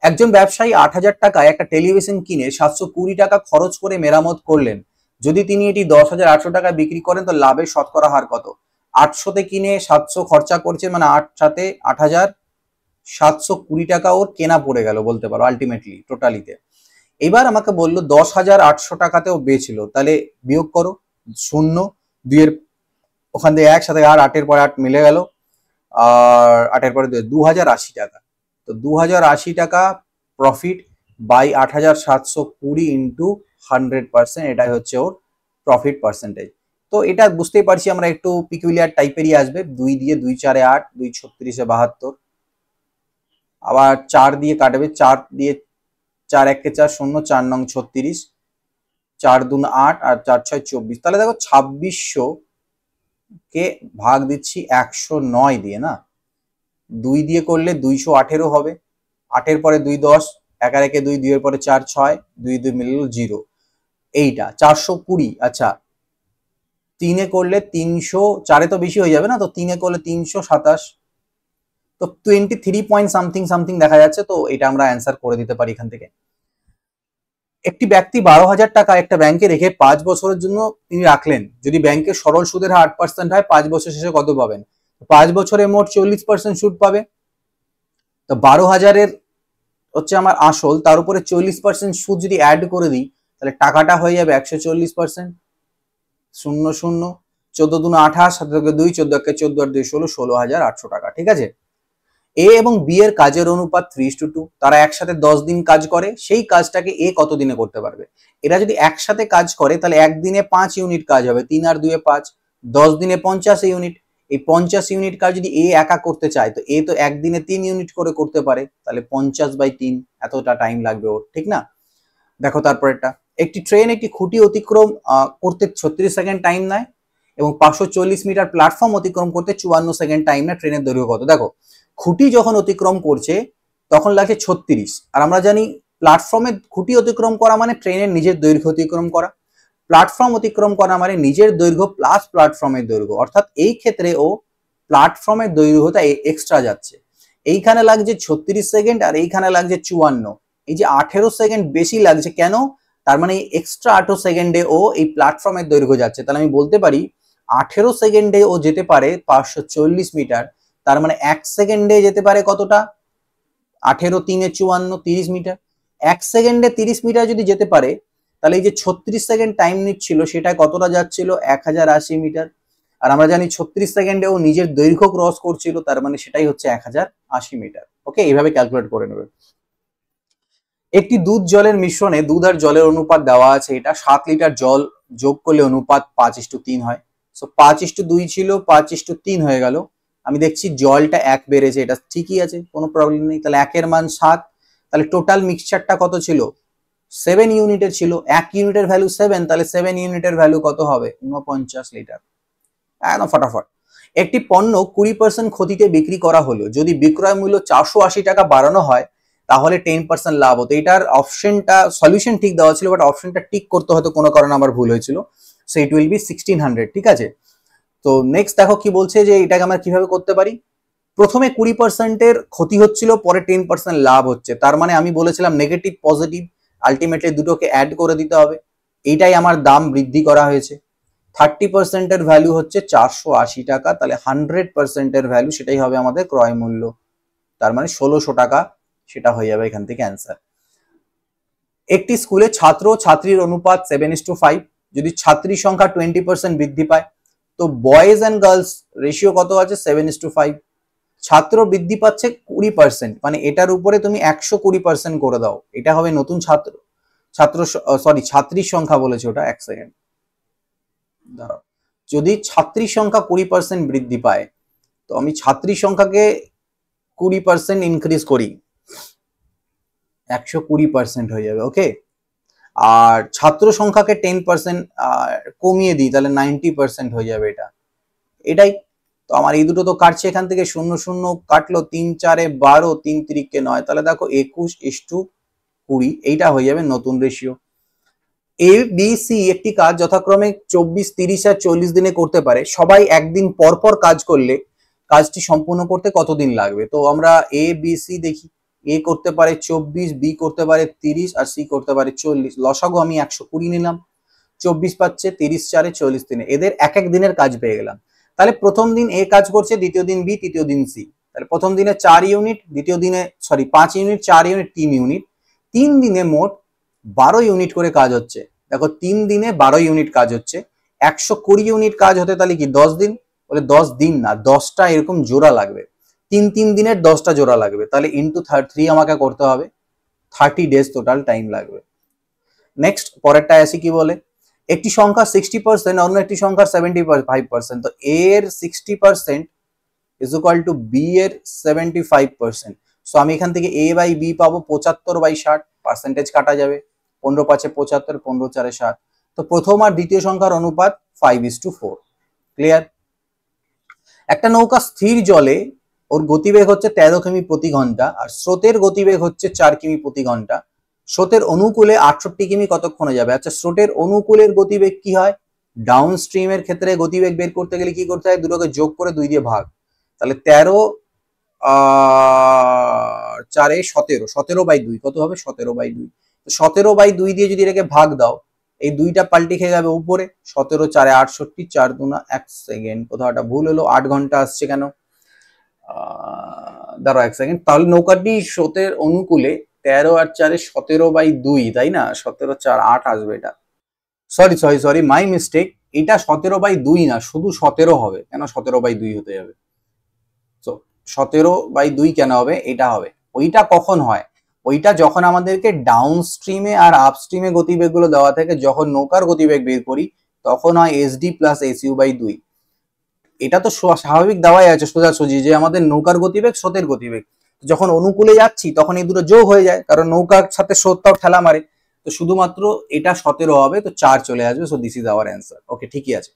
[SPEAKER 1] একজন ব্যবসায়ী 8,000 টাকায় একটা টেলিভিশন কিনে 720 টাকা খরচ করে মেরামত করলেন। যদি তিনি এটি 10,800 টাকায় বিক্রি করেন, তো লাভের শতকরা হার কত? 800-তে কিনে 700 খরচা করছে, মানে 8 সাথে 8,720 টাকা ওর কেনা পড়ে গেল বলতে পারো আলটিমেটলি টোটালিতে। এবার আমাকে বললো 10,800 টাকাতেও বেচলো, তাহলে বিয়োগ করো, 0 2 এর ওখান থেকে 1 সাথে 8, 8-এর পরে 8 মিলে গেল, আর 8-এর পরে 2,080 টাকা। তো 2,080 টাকা প্রফিট বাই 8,720 ইন্টু 100%, এটাই হচ্ছে ওর প্রফিট পার্সেন্টেজ। তো এটা বুঝতেই পারছি আমরা একটু পিকুলিয়ার টাইপেরই আসবে। 2 দিয়ে 2 4 8, 2 36 72, আবার 4 দিয়ে কাটবে, 4 দিয়ে 4 1 4 0, 4 নং 36, 4 2 8 আর 4 6 24। তাহলে দেখো 2600 কে ভাগ দিচ্ছি 109 দিয়ে, না 2 দিয়ে করলে 218 হবে, 8-এর পরে 2 10, 1 আর 1 2, 2 এর পরে 4 6, 2 2 মিলল 0, এইটা 420। আচ্ছা 3-এ করলে 300, 4-এ তো বেশি হয়ে যাবে না, তো 3-এ করলে 327, তো 23 পয়েন্ট সামথিং সামথিং দেখা যাচ্ছে। তো এটা আমরা অ্যান্সার করে দিতে পারি এখান থেকে। একটি ব্যক্তি 12,000 টাকা একটা ব্যাংকে রেখে 5 বছরের জন্য তিনি রাখলেন, যদি ব্যাংকের সরল সুদের হার 8% হয়, 5 বছর শেষে কত পাবেন? 5 বছরে মোট 40% সুদ পাবে। তো 12,000-এর হচ্ছে আমার আসল, তার উপরে 40% সুদ যদি অ্যাড করে দিই, তাহলে টাকাটা হয়ে যাবে 140%। 0 0, 14 2 28, 7 2, 14 14 আর 2 16, 16,800 টাকা। ঠিক আছে, এ এবং বি এর কাজের অনুপাত 3:2, তারা একসাথে 10 দিন কাজ করে, সেই কাজটাকে এ কত দিনে করতে পারবে? এরা যদি একসাথে কাজ করে, তাহলে একদিনে 5 ইউনিট কাজ হবে, 3 আর 2 5, 10 দিনে 50 ইউনিট। এই 50 ইউনিট কাজ যদি এ একা করতে চায়, তো এ তো একদিনে 3 ইউনিট করে করতে পারে, তাহলে 50/3 এতটা টাইম লাগবে ওর, ঠিক না? দেখো তারপরেরটা, একটি ট্রেন একটি খুঁটি অতিক্রম করতে 36 সেকেন্ড টাইম নেয় এবং 540 মিটার প্ল্যাটফর্ম অতিক্রম করতে 54 সেকেন্ড টাইম নেয়, ট্রেনের দৈর্ঘ্য কত? দেখো খুঁটি যখন অতিক্রম করছে তখন লাগছে 36, আর আমরা জানি প্ল্যাটফর্মে খুঁটি অতিক্রম করা মানে ট্রেনের নিজের দৈর্ঘ্য অতিক্রম করা, প্ল্যাটফর্ম অতিক্রম করা মানে নিজের দৈর্ঘ্য প্লাস প্ল্যাটফর্মের দৈর্ঘ্য, অর্থাৎ এই ক্ষেত্রে ও প্ল্যাটফর্মের দৈর্ঘ্যটা এক্সট্রা যাচ্ছে। এইখানে লাগছে 36 সেকেন্ড আর এইখানে লাগছে 54, এই যে 18 সেকেন্ড বেশি লাগছে কেন? তার মানে এক্সট্রা 18 সেকেন্ডে ও এই প্ল্যাটফর্মের দৈর্ঘ্য যাচ্ছে। তাহলে আমি বলতে পারি 18 সেকেন্ডে ও যেতে পারে 540 মিটার, তার মানে 1 সেকেন্ডে যেতে পারে কতটা? 18 3 54, 30 মিটার। 1 সেকেন্ডে 30 মিটার যদি যেতে পারে, তাহলে এই যে 36 সেকেন্ড টাইম নিচ্ছিল সেটা কতটা যাচ্ছিল? 1080 মিটার। আর আমরা জানি 36 সেকেন্ডে ও নিজের দৈর্ঘ্য ক্রস করছিল, তার মানে সেটাই হচ্ছে 1080 মিটার। ওকে, এইভাবে ক্যালকুলেট করে নেবে। একটি দুধ জলের মিশ্রণে দুধ আর জলের অনুপাত দেওয়া আছে, এটা 7 লিটার জল যোগ করলে অনুপাত 5:3 হয়। সো 5:2 ছিল, 5:3 হয়ে গেল। আমি দেখছি জলটা 1 বেড়েছে, এটা ঠিকই আছে, কোনো প্রবলেম নেই। তাহলে 1-এর মান 7, তাহলে টোটাল মিক্সচারটা কত ছিল? 7 ইউনিটের ছিল, 1 ইউনিটের ভ্যালু 7, তাহলে 7 ইউনিটের ভ্যালু কত হবে? 49 লিটার। একদম ফটাফট। একটি পণ্য 20% ক্ষতিতে বিক্রি করা হলো, যদি বিক্রয় মূল্য 480 টাকা বাড়ানো হয় তাহলে 10% লাভ হতো। এটার অপশনটা সলিউশন ঠিক দেওয়া ছিল, বাট অপশনটা টিক করতে হয়তো কোনো কারণে আমার ভুল হয়েছিল। সো ইট উইল বি 1600, ঠিক আছে। তো নেক্সট দেখো কি বলছে যে এটাকে আমরা কিভাবে করতে পারি। প্রথমে 20%-এর ক্ষতি হচ্ছিল, পরে 10% লাভ হচ্ছে, তার মানে আমি বলেছিলাম নেগেটিভ পজিটিভ আলটিমেটলি দুটোকে অ্যাড করে দিতে হবে। এইটাই আমার দাম বৃদ্ধি করা হয়েছে। 30%-এর ভ্যালু হচ্ছে 480 টাকা, তাহলে 100%-এর ভ্যালু সেটাই হবে আমাদের ক্রয় মূল্য, তার মানে 1600 টাকা, সেটা হয়ে যাবে এখান থেকে অ্যান্সার। একটি স্কুলে ছাত্র ছাত্রীর অনুপাত 7:5, যদি ছাত্রীর সংখ্যা 20% বৃদ্ধি পায়, তো বয়েজ অ্যান্ড গার্লস রেশিও কত আছে 7:5। ছাত্র বৃদ্ধি পাচ্ছে 20%, মানে এটার উপরে তুমি 120% করে দাও, এটা হবে নতুন ছাত্রীর সংখ্যা বলেছে ওটা, এক সেকেন্ড দাঁড়াও। যদি ছাত্রীর সংখ্যা 20% বৃদ্ধি পায়, তো আমি ছাত্রীর সংখ্যাকে 20% ইনক্রিজ করি, 120% হয়ে যাবে, ওকে। আর ছাত্র সংখ্যাকে 10% কমিয়ে দিই, তাহলে 90% হয়ে যাবে এটাই। তো আমার এই দুটো তো কাটছে, এখান থেকে 0 0 কাটলো, 3 4 12, 3 3 9, তাহলে দেখো 21:20, এইটা হয়ে যাবে নতুন রেশিও। এ বি সি একটি কাজ যথাক্রমে 24, 30 আর 40 দিনে করতে পারে, সবাই একদিন পর পর কাজ করলে কাজটি সম্পূর্ণ করতে কতদিন লাগবে। তো আমরা এ বি সি দেখি, এ করতে পারে 24, বি করতে পারে 30 আর সি করতে পারে 40। লসাগু আমি 120 নিলাম, 24 পাচ্ছে, 30 4 40 3, এদের এক এক দিনের কাজ পেয়ে গেলাম। তাহলে প্রথম দিন এ কাজ করছে, দ্বিতীয় দিন বি, তৃতীয় দিন সি। তাহলে প্রথম দিনে 4 ইউনিট, দ্বিতীয় দিনে 5 ইউনিট, 4 ইউনিট, 3 ইউনিট, 3 দিনে মোট 12 ইউনিট করে কাজ হচ্ছে। দেখো 3 দিনে 12 ইউনিট কাজ হচ্ছে, 120 ইউনিট কাজ হতে তাহলে কি 10 দিন, বলে 10 দিন না, 10টা এরকম জোড়া লাগবে, 3 দিনের 10টা জোড়া লাগবে, তাহলে ইন্টু 3 আমাকে করতে হবে, 30 ডেজ টোটাল টাইম লাগবে। নেক্সট পরেরটা আসি, কি বলে একটি সংখ্যা 60%, অন্য একটি সংখ্যা 75%, তো এর 60% ইজ ইকুয়াল টু বি এর 75%। সো আমি এখান থেকে এ বাই বি পাবো 75/60, পার্সেন্টেজ কাটা যাবে, 15 5 75, 15 4 60। তো প্রথম আর দ্বিতীয় সংখ্যার অনুপাত 5:4। ক্লিয়ার। একটা নৌকা স্থির জলে, ওর গতিবেগ হচ্ছে 13 কিমি প্রতি ঘন্টা, আর স্রোতের গতিবেগ হচ্ছে 4 কিমি প্রতি ঘন্টা। স্রোতের অনুকূলে 68 কিমি কতক্ষণে যাবে। আচ্ছা, স্রোতের অনুকূলের গতিবেগ কি হয়, ডাউন স্ট্রিমের ক্ষেত্রে গতিবেগ বের করতে গেলে কি করতে হয়, দুটোকে যোগ করে 2 দিয়ে ভাগ, তাহলে 13 4 17, 17/2 কত হবে, 17/2। 17/2 দিয়ে যদি এটাকে ভাগ দাও, এই দুইটা পাল্টি খেয়ে যাবে উপরে, 17 4 68, 4 2 1 সেকেন্ড, কোথাও একটা ভুল হলো, 8 ঘন্টা আসছে কেন, দাঁড়াও 1 সেকেন্ড। তাহলে নৌকাটি স্রোতের অনুকূলে 13 আর 4 17/2, তাই না, 17 4 8 আসবে এটা, সরি মাই মিস্টেক, এটা 17/2 না, শুধু 17 হবে, কেন 17/2 হতে যাবে, তো 17/2 কেন হবে, এটা হবে। ওইটা কখন হয়, ওইটা যখন আমাদেরকে ডাউন স্ট্রিমে আর আপ স্ট্রিমে গতিবেগ গুলো দেওয়া থাকে, যখন নৌকার গতিবেগ বের করি তখন হয় এসডি প্লাস এসইউ/2। এটা তো স্বাভাবিক দেওয়াই আছে সোজাসুজি, যে আমাদের নৌকার গতিবেগ স্রোতের গতিবেগ, যখন অনুকূলে যাচ্ছি তখন এই দুটো যোগ হয়ে যায়, কারণ নৌকার সাথে স্রোতটাও ঠেলা মারে, তো শুধুমাত্র এটা 17 হবে, তো 4 চলে আসবে। So this is our answer. Okay, ঠিকই আছে।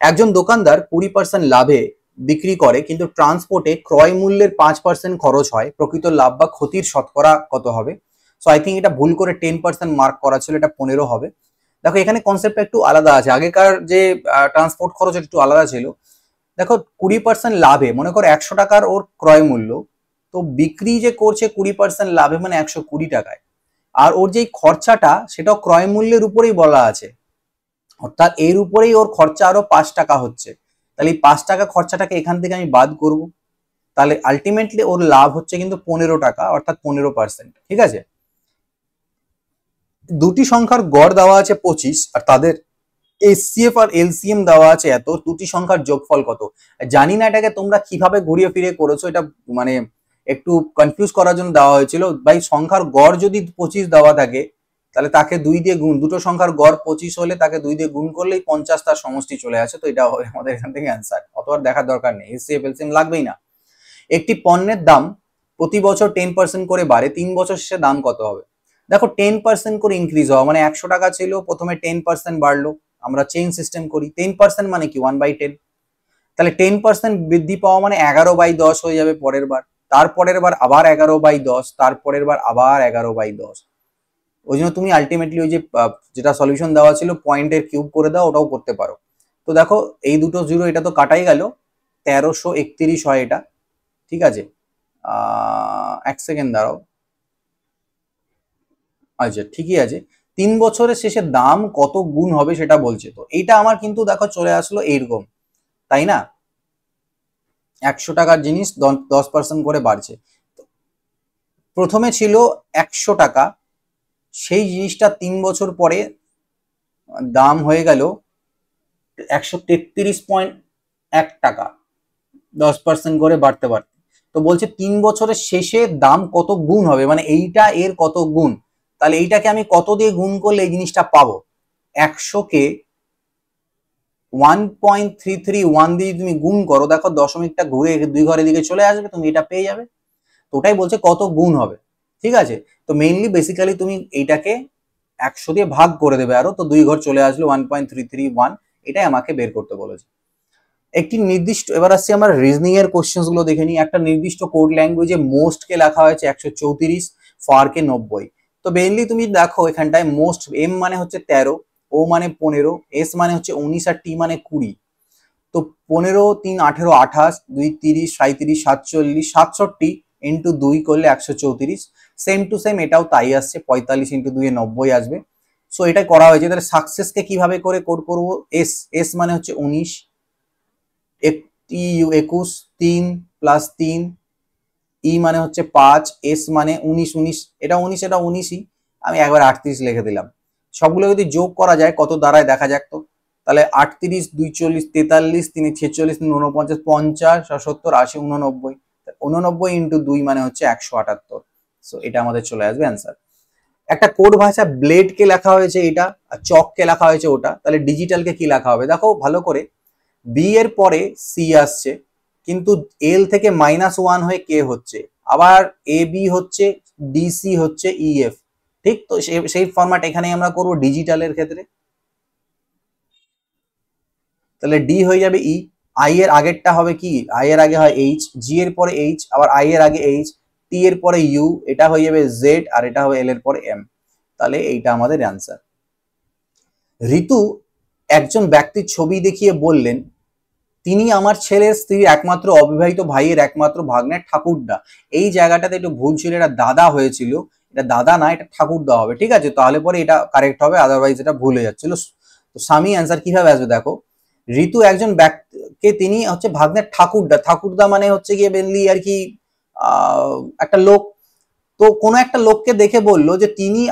[SPEAKER 1] একজন দোকানদার 20% লাভে বিক্রি করে, কিন্তু ট্রান্সপোর্টে ক্রয় মূল্যের 5% খরচ হয়, প্রকৃত লাভ বা ক্ষতির শতকরা কত হবে। সো আই থিঙ্ক এটা ভুল করে 10% মার্ক করা ছিল, এটা 15 হবে। দেখো এখানে কনসেপ্টটা একটু আলাদা আছে, আগেকার যে ট্রান্সপোর্ট খরচ একটু আলাদা ছিল। দেখো 20% লাভে, মনে করো 100 টাকার ওর ক্রয় মূল্য, তো বিক্রি যে করছে 20% লাভে, মানে 120 টাকায়, আর ওর যেই খরচাটা সেটাও ক্রয় মূল্যের উপরেই বলা আছে, অর্থাৎ এর উপরেই ওর খরচা আরো 5 টাকা হচ্ছে, তাহলে এই 5 টাকা খরচাটাকে এখান থেকে আমি বাদ করব, তাহলে আলটিমেটলি ওর লাভ হচ্ছে কিন্তু 15 টাকা, অর্থাৎ 15%। ঠিক আছে, দুটি সংখ্যার গড় দেওয়া আছে 25, আর তাদের এসসিএফ আর এলসিএম দেওয়া আছে এত, দুটি সংখ্যার যোগফল কত। জানি না এটাকে তোমরা কিভাবে ঘুরিয়ে ফিরে করেছো, এটা মানে একটু কনফিউজ করার জন্য দেওয়া হয়েছিল। ভাই সংখ্যার গড় যদি 25 দেওয়া থাকে, তাহলে তাকে 2 দিয়ে গুণ, দুটো সংখ্যার গড় 25 হলে তাকে 2 দিয়ে গুণ করলেই 50 তার সমষ্টি চলে আসে, তো এটা হবে আমাদের এখান থেকে অ্যান্সার। অত আর দেখার দরকার নেই, এসসিএফ এলসিএম লাগবেই না। একটি পণ্যের দাম প্রতি বছর 10% করে বাড়ে, 3 বছর শেষে দাম কত হবে। দেখো 10% করে ইনক্রিজ হওয়া মানে 100 টাকা ছিল, প্রথমে 10% বাড়লো, আমরা চেইন সিস্টেম করি, 10% মানে কি 1/10, তাহলে 10% বৃদ্ধি পাওয়া মানে 11/10 হয়ে যাবে পরের বার, তারপরের বার আবার 11/10, তারপরের বার আবার 11/10। ওই জন্য তুমি আলটিমেটলি ওই যে যেটা সলিউশন দেওয়া ছিল পয়েন্টের কিউব করে দাও, ওটাও করতে পারো। তো দেখো এই দুটো জিরো, এটা তো কাটাই গেল, 1331 হয় এটা, ঠিক আছে। এক সেকেন্ড দাঁড়াও, আচ্ছা ঠিকই আছে। 3 বছরের শেষে দাম কত গুণ হবে সেটা বলছে। তো এইটা আমার কিন্তু দেখো চলে আসলো এইরকম, তাই না? 100 টাকার জিনিস 10% করে বাড়ছে। প্রথমে ছিল 100 টাকা, সেই জিনিসটা 3 বছর পরে দাম হয়ে গেল 133.1 টাকা, 10% করে বাড়তে বাড়তে। তো বলছে 3 বছরের শেষে দাম কত গুণ হবে, মানে এইটা এর কত গুণ। তাহলে এইটাকে আমি কত দিয়ে গুণ করলে এই জিনিসটা পাবো? 100কে 1.331 দিয়ে তুমি গুণ করো, দেখো দশমিকটা ঘুরে 2 ঘরের দিকে চলে আসবে, তুমি এটা পেয়ে যাবে। তো ওটাই বলছে কত গুণ হবে, ঠিক আছে। তো মেইনলি বেসিক্যালি তুমি এইটাকে 100 দিয়ে ভাগ করে দেবে আরো, তো 2 ঘর চলে আসলো 1.331, এটাই আমাকে বের করতে বলেছে। একটি নির্দিষ্ট, এবার আসছে আমার রিজনিং এর কোশ্চেন গুলো দেখে নিই। একটা নির্দিষ্ট কোড ল্যাঙ্গুয়েজে মোস্ট কে লেখা হয়েছে 134, ফার কে 90। তো মেইনলি তুমি দেখো এখানটায় মোস্ট, এম মানে হচ্ছে 13, ও মানে 15, এস মানে হচ্ছে 19 আর টি মানে 20। তো 15, 3, 18, 28, 2, 30, 37, 47, 67 ইন্টু 2 করলে 134। সেম টু সেম এটাও তাই আসছে, 45 ইন্টু 2 90 আসবে। সো এটা করা হয়েছে। তাহলে সাকসেসকে কিভাবে করে কোড করবো? এস, এস মানে হচ্ছে 19, 21, 3 প্লাস 3, ই মানে হচ্ছে 5, এস মানে 19, 19 এটা 19, এটা 19ই, আমি একবার 38 লিখে দিলাম। সবগুলো যদি যোগ করা যায় কত দাঁড়ায় দেখা যাক তো। তাহলে 38, 2, 40, 43, 3, 46, 49, 50, 70, 80, 89, 89 ইন্টু 2 মানে হচ্ছে 178। সো এটা আমাদের চলে আসবে অ্যান্সার। একটা কোড ভাষা ব্লেড কে লেখা হয়েছে এটা, আর চক কে লেখা হয়েছে ওটা। তাহলে ডিজিটালকে কি লেখা হবে দেখো ভালো করে। বি এর পরে সি আসছে, কিন্তু এল থেকে -1 হয়ে কে হচ্ছে, আবার এ বি হচ্ছে, ডিসি হচ্ছে, ইএফ, ঠিক। তো সেই ফরম্যাট এখানে আমরা করব ডিজিটালের ক্ষেত্রে। তাহলে ডি হয়ে যাবে ই, আই এর আগেরটা হবে কি, আই এর আগে হয় এইচ, জি এর পরে এইচ, আবার আই এর আগে এইচ, টি এর পরে ইউ, এটা হয়ে যাবে জেড, আর এটা হবে এল এর পরে এম। তাহলে এইটা আমাদের অ্যান্সার। ঋতু একজন ব্যক্তির ছবি দেখিয়ে বললেন, তিনি আমার ছেলের স্ত্রীর একমাত্র অবিবাহিত ভাইয়ের একমাত্র ভাগ্নের ঠাকুরদা। এই জায়গাটাতে একটু ভুল ছিল, এটা দাদা হয়েছিল, এটা দাদা না, এটা ঠাকুরদা হবে, ঠিক আছে। তাহলে পরে এটা কারেক্ট হবে, আদারওয়াইজ এটা ভুল হয়ে যাচ্ছিল। তো স্বামী অ্যান্সার কিভাবে আসবে দেখো। ঋতু একজন ব্যক্তিকে, তিনি হচ্ছে ভাগ্নের ঠাকুরদা, ঠাকুরদা মানে হচ্ছে গিয়ে মেনলি আর কি একটা লোক। তো কোনো একটা লোককে দেখে বললো যে তিনি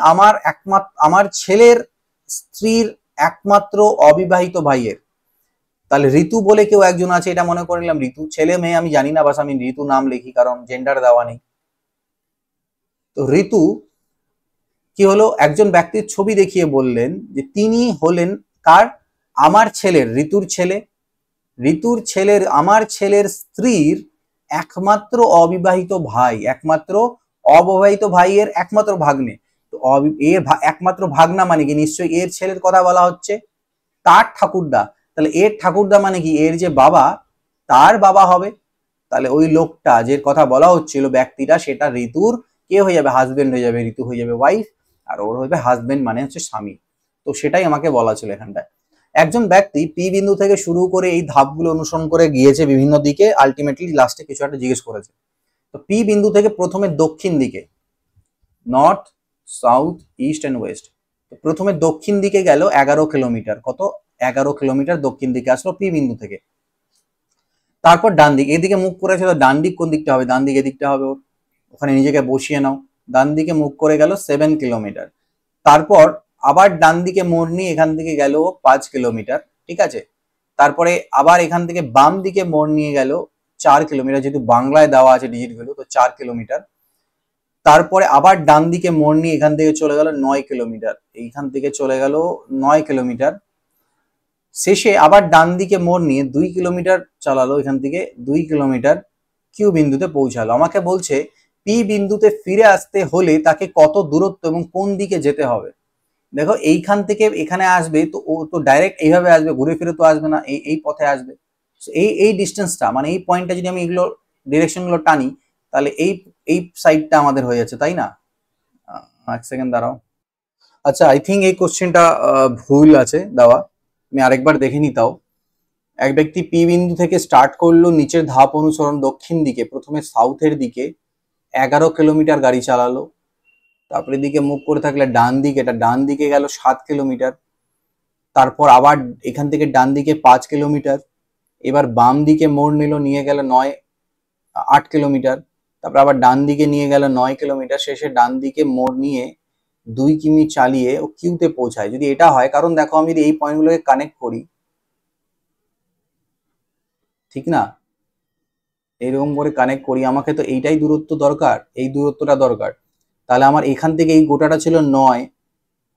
[SPEAKER 1] আমার ছেলের স্ত্রীর একমাত্র অবিবাহিত ভাইয়ের। তাহলে ঋতু বলে কেউ একজন আছে, এটা মনে করে নিলাম ঋতু। ছেলে মেয়ে আমি জানি না, বাস আমি ঋতু নাম লিখি কারণ জেন্ডার দেওয়া নেই। তো ঋতু কি হলো, একজন ব্যক্তির ছবি দেখিয়ে বললেন যে তিনি হলেন কার, আমার ছেলের, ঋতুর ছেলে, ঋতুর ছেলের, আমার ছেলের স্ত্রীর একমাত্র অবিবাহিত ভাই, একমাত্র অবিবাহিত ভাইয়ের একমাত্র ভাগ্নে। তো এর একমাত্র ভাগনা মানে কি, নিশ্চয়ই এর ছেলের কথা বলা হচ্ছে, তার ঠাকুরদা। তাহলে এর ঠাকুরদা মানে কি, এর যে বাবা তার বাবা হবে। তাহলে ওই লোকটা যে কথা বলা হচ্ছিল ব্যক্তিটা, সেটা ঋতুর কে হয়ে যাবে, হাজবেন্ড হয়ে যাবে, ঋতু হয়ে যাবে ওয়াইফ, আর ওর হবে হাজবেন্ড মানে হচ্ছে স্বামী। তো সেটাই আমাকে বলা ছিল এখানটায়। একজন ব্যক্তি পি বিন্দু থেকে শুরু করে এই ধাপগুলো অনুসরণ করে গিয়েছে বিভিন্ন দিকে, আলটিমেটলি লাস্টে কিছু একটা জিজ্ঞেস করেছে। তো পি বিন্দু থেকে প্রথমে দক্ষিণ দিকে, north, south, east and west. তো প্রথমে দক্ষিণ দিকে গেল 11 কিলোমিটার, কত, 11 কিলোমিটার দক্ষিণ দিকে আসলো পি বিন্দু থেকে। তারপর ডান দিক, এদিকে মুখ করেছে, তো ডান দিক কোন দিকটা হবে, ডান দিক এদিকটা হবে ওর, ওখানে নিজেকে বসিয়ে নাও। ডান দিকে মুখ করে গেল 7 কিলোমিটার। তারপর আবার ডান দিকে মোড় নিয়ে এখান থেকে গেল 5 কিলোমিটার, ঠিক আছে। তারপরে আবার এখান থেকে বাম দিকে মোড় নিয়ে গেল 4 কিলোমিটার, যেহেতু বাংলায় দেওয়া আছে ডিজিট গুলো, তো 4 কিলোমিটার। তারপরে আবার ডান দিকে মোড় নিয়ে এখান থেকে চলে গেল 9 কিলোমিটার, এইখান থেকে চলে গেল 9 কিলোমিটার। শেষে আবার ডান দিকে মোড় নিয়ে 2 কিলোমিটার চালালো, এখান থেকে 2 কিলোমিটার কিউ বিন্দুতে পৌঁছালো। আমাকে বলছে পি বিন্দুতে ফিরে আসতে হলে তাকে কত দূরত্ব এবং কোন দিকে যেতে হবে। দেখো এইখান থেকে এখানে আসবে, তো ও তো ডাইরেক্ট এইভাবে আসবে, ঘুরে ফিরে তো আসবে না, এই পথে আসবে। এই ডিস্টেন্সটা মানে এই পয়েন্টটা যদি আমি এগুলো ডিরেকশনগুলো টানি, তাহলে এই সাইডটা আমাদের হয়ে যাচ্ছে, তাই না? এক সেকেন্ড দাঁড়াও। আচ্ছা, আই থিঙ্ক এই কোশ্চেনটা ভুল আছে দেওয়া, আমি আরেকবার দেখে নিতাও। এক ব্যক্তি পি বিন্দু থেকে স্টার্ট করলো নিচের ধাপ অনুসরণ দক্ষিণ দিকে, প্রথমে সাউথের দিকে 11 কিলোমিটার গাড়ি চালালো, তারপরে দিকে মুখ করে থাকলে ডান দিকে, এটা ডান দিকে গেল 7 কিলোমিটার, তারপর আবার এখান থেকে ডান দিকে 5 কিলোমিটার, এবার বাম দিকে মোড় নিল, নিয়ে গেল 8 কিলোমিটার, তারপর আবার ডান দিকে নিয়ে গেল 9 কিলোমিটার, শেষে ডান দিকে মোড় নিয়ে 2 কিমি চালিয়ে ও কিউতে পৌঁছায়। যদি এটা হয়, কারণ দেখো আমি যদি এই পয়েন্টগুলোকে কানেক্ট করি, ঠিক না, এরকম করে কানেক্ট করি, আমাকে তো এইটাই দূরত্ব দরকার, এই দূরত্বটা দরকার। তাহলে আমার এখান থেকে এই গোটাটা ছিল 9,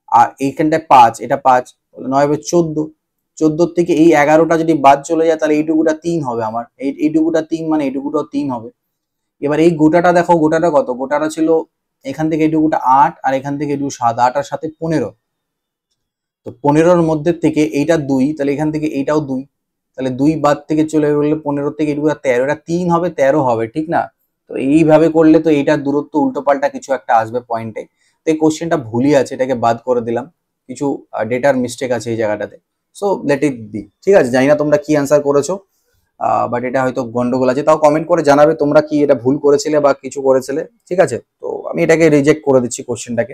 [SPEAKER 1] আর এইখানটায় 5, এটা 5, 9 হবে 14, 14 থেকে এই 11টা যদি বাদ চলে যায়, তাহলে এইটুকুটা 3 হবে আমার, এইটুকুটা 3 মানে এইটুকুটাও 3 হবে। এবার এই গোটাটা দেখো, গোটাটা কত, গোটাটা ছিল এখান থেকে এইটুকুটা 8, আর এখান থেকে এইটুকু 7, 8 আর 7 15, তো 15-র মধ্যে থেকে এইটা 2, তাহলে এখান থেকে এইটাও 2, তাহলে 2 বাদ থেকে চলে গেলে 15 থেকে এইটুকুটা 13, এটা 3 হবে, 13 হবে, ঠিক না? তো এইভাবে করলে তো এইটার দূরত্ব উল্টো পাল্টা কিছু একটা আসবে পয়েন্টে। তো এই কোশ্চেনটা ভুলই আছে, এটাকে বাদ করে দিলাম, কিছু ডেটার মিস্টেক আছে এই জায়গাটাতে। সো লেট ইট বি, ঠিক আছে? জানি না তোমরা কি অ্যান্সার করেছো, বাট এটা হয়তো গন্ডগোল আছে, তাও কমেন্ট করে জানাবে তোমরা কি এটা ভুল করেছিলে বা কিছু করেছিলে, ঠিক আছে? তো আমি এটাকে রিজেক্ট করে দিচ্ছি কোশ্চেনটাকে,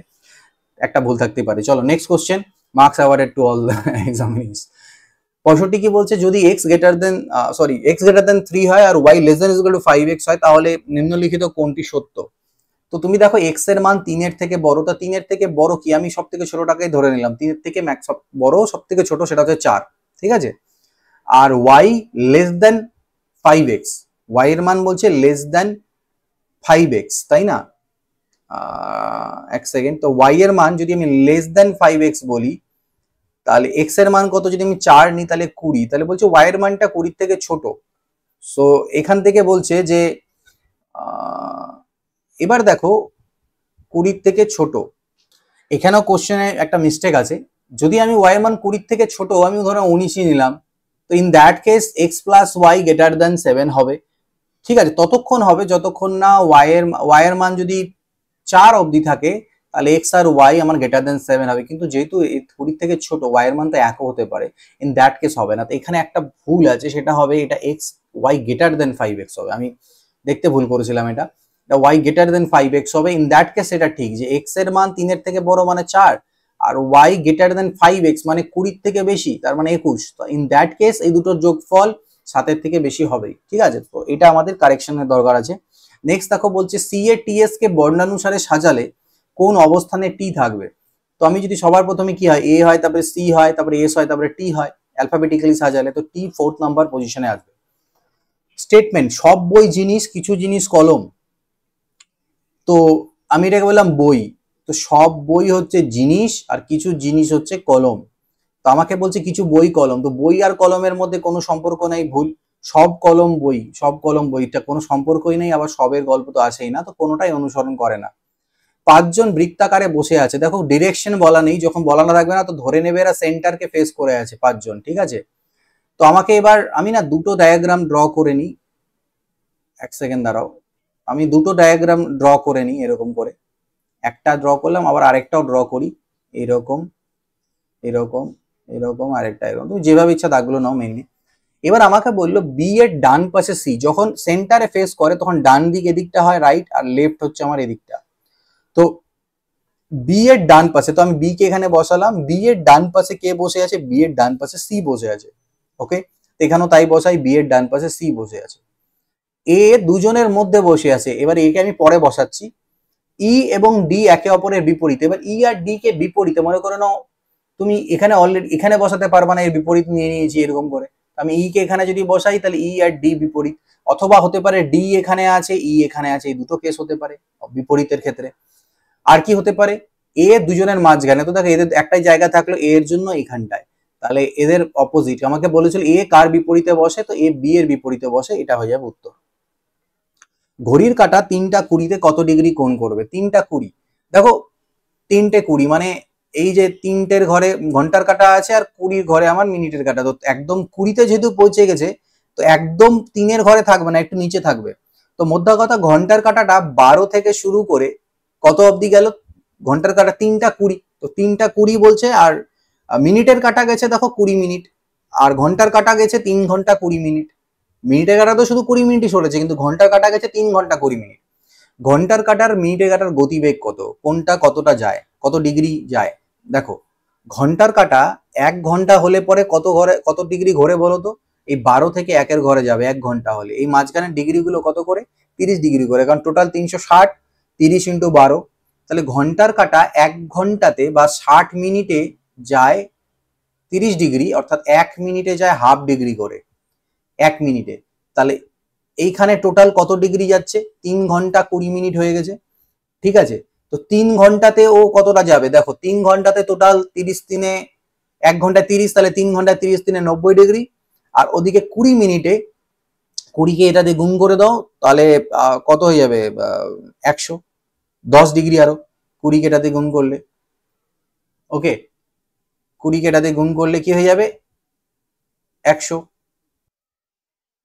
[SPEAKER 1] একটা ভুল থাকতেই পারে। চলো next question, marks awarded to all examinees. 65 কি বলছে, যদি x greater than x greater than 3 হয় আর y less than equal to 5x হয়, তাহলে নিম্নলিখিত কোনটি সত্য? তো তুমি দেখো x এর মান 3 এর থেকে বড়, তা 3 এর থেকে বড় কি, আমি সব থেকে ছোটটাকেই ধরে নিলাম, 3 এর থেকে ম্যাক্স বড় সব থেকে ছোট সেটা হচ্ছে 4, ঠিক আছে? আর y less than 5x, y এর মান বলছে লেস দেন 5x, তাই না? এক সেকেন্ড, তো y এর মান যদি আমি লেস দেন 5x বলি, তাহলে x এর মান কত, যদি আমি 4 নিই তাহলে 20, তাহলে বলছে y এর মানটা 20 থেকে ছোট। সো এখান থেকে বলছে যে এবার দেখো 20 থেকে ছোট, এখানেও কোশ্চেনে একটা মিস্টেক আছে। যদি আমি y এর মান 20 থেকে ছোট, আমি ধরো 19ই নিলাম, তো in that case x plus y greater than 7 হবে, ঠিক আছে? ততক্ষণ হবে যতক্ষণ না y এর মান যদি 4 অবধি থাকে, তাহলে x আর y আমার গ্রেটার দেন 7 হবে। কিন্তু যেহেতু 20 থেকে ছোট, y এর মান তো 1 হতে পারে, ইন দ্যাট কেস হবে না। তো এখানে একটা ভুল আছে, সেটা হবে এটা x y greater than 5x হবে, আমি দেখতে ভুল করেছিলাম, এটা y গ্রেটার দেন 5x হবে। ইন দ্যাট কেস এটা ঠিক যে x এর মান 3 এর থেকে বড় মানে 4, আর y গ্রেটার দেন 5x মানে 20 থেকে বেশি, তার মানে 21। তো ইন দ্যাট কেস এই দুটোর যোগফল 7 এর থেকে বেশি হবেই, ঠিক আছে? তো এটা আমাদের কারেকশনের দরকার আছে। নেক্সট দেখো বলছে সি এ টি এস কে বর্ণানুসারে সাজালে কোন অবস্থানে টি থাকবে? তো আমি যদি সবার প্রথমে কি হয়, এ হয়, তারপরে সি হয়, তারপরে এস হয়, তারপরে টি হয়, অ্যালফাবেটিক্যালি সাজালে তো টি 4th নাম্বার পজিশনে আসবে। স্টেটমেন্ট, সব বই জিনিস, কিছু জিনিস কলম। তো আমি এটাকে বললাম বই, তো সব বই হচ্ছে জিনিস আর কিছু জিনিস হচ্ছে কলম। তো আমাকে বলছে কিছু বই কলম, তো বই আর কলমের মধ্যে কোনো সম্পর্ক নেই, ভুল। সব কলম বই, সব কলম বইটা কোনো সম্পর্কই নেই, আবার সবের গল্প তো আসেই না, তো কোনোটাই অনুসরণ করে না। 5 জন বৃত্তাকারে বসে আছে, দেখো ডিরেকশন বলা নেই, যখন বলা না থাকবে না তো ধরে নেবে এরা সেন্টারকে ফেস করে আছে 5 জন, ঠিক আছে? তো আমাকে এবার আমি না দুটো ডায়াগ্রাম ড্র করে নিই, এক সেকেন্ড দাঁড়াও, আমি দুটো ডায়াগ্রাম ড্র করে নিই এরকম করে, একটা ড্র করলাম, আবার আরেকটাও ড্র করি, এরকম এরকম এরকম, আরেকটা এরকম, তুমি যেভাবে ইচ্ছা দাগগুলো নাও মেনলি। এবার আমাকে বললো বি এর ডান পাশে সি, যখন সেন্টারে ফেস করে তখন ডান দিক এদিকটা হয় রাইট, আর লেফট হচ্ছে আমার এদিকটা। তো বি এর ডান পাশে, তো আমি বি কে এখানে বসালাম, বি এর ডান পাশে কে বসে আছে, বি এর ডান পাশে সি বসে আছে, ওকে? এখানেও তাই বসাই, বি এর ডান পাশে সি বসে আছে, এ দুজনের মধ্যে বসে আছে, এবার একে আমি পরে বসাচ্ছি। ই এবং ডি একে অপরের বিপরীত, এবার ই আর ডি কে বিপরীতে মনে করে নাও, তুমি এখানে অলরেডি এখানে বসাতে পারবা না, এর বিপরীত নিয়ে নিয়েছি এরকম করে, আমি ই কে এখানে যদি বসাই তাহলে ই আর ডি বিপরীত, অথবা হতে পারে ডি এখানে আছে, ই এখানে আছে, এই দুটো কেস হতে পারে বিপরীতের ক্ষেত্রে। আর কি হতে পারে, এ দুজনের মাঝখানে, তো দেখো এদের একটাই জায়গা থাকলো এ এর জন্য এখানটায়, তাহলে এদের অপোজিট, আমাকে বলেছিল এ কার বিপরীতে বসে, তো এ বি এর বিপরীতে বসে, এটা হয়ে যাবে উত্তর। ঘড়ির কাঁটা 3টা 20-তে কত ডিগ্রি কোণ করবে? 3টা 20, দেখো 3টে 20 মানে এই যে 3টের ঘরে ঘন্টার কাঁটা আছে আর 20 ঘরে আমার মিনিটের কাঁটা, তো একদম 20-তে যেহেতু পৌঁছে গেছে, তো তো একদম 3-এর ঘরে থাকবে না, একটু নিচে থাকবে। তো মোদ্দা কথা ঘন্টার কাঁটাটা 12 থেকে শুরু করে কত অবধি গেল, ঘন্টার কাঁটা 3টা 20, তো 3টা 20 বলছে। আর মিনিটের কাঁটা গেছে দেখো 20 মিনিট, আর ঘন্টার কাঁটা গেছে 3 ঘন্টা 20 মিনিট। মিনিটের কাঁটা তো শুধু 20 মিনিটই সরেছে, কিন্তু ঘন্টার কাঁটা গেছে 3 ঘন্টা 20 মিনিট। ঘন্টার কাঁটার মিনিটের কাঁটার গতিবেগ কত, কোনটা কতটা যায়, কত ডিগ্রি যায়? দেখো ঘন্টার কাঁটা 1 ঘন্টা হলে পরে কত ডিগ্রি ঘোরে বলো তো? এই 12 থেকে 1-এর ঘরে যাবে 1 ঘন্টা হলে। এই মাঝখানের ডিগ্রিগুলো কত করে? 30 ডিগ্রি করে, কারণ টোটাল 360, 30 × 12। তাহলে ঘন্টার কাঁটা 1 ঘন্টাতে বা 60 মিনিটে যায় 30 ডিগ্রি, অর্থাৎ 1 মিনিটে যায় হাফ ডিগ্রি করে 1 মিনিটে। তাহলে এইখানে টোটাল কত ডিগ্রি যাচ্ছে? 3 ঘন্টা 20 মিনিট হয়ে গেছে, ঠিক আছে? তো 3 ঘন্টাতে ও কতটা যাবে? দেখো 3 ঘন্টাতে টোটাল 30 দিনে 1 ঘন্টা 30, তাহলে 3 ঘন্টা 30 দিনে 90 ডিগ্রি। আর ওদিকে 20 মিনিটে 20কে এটা দিয়ে গুণ করে দাও, তাহলে কত হয়ে যাবে? 110 ডিগ্রি। আরো 20কে এটা দিয়ে গুণ করলে, ওকে, 20কে এটা দিয়ে গুণ করলে কি হয়ে যাবে? 100।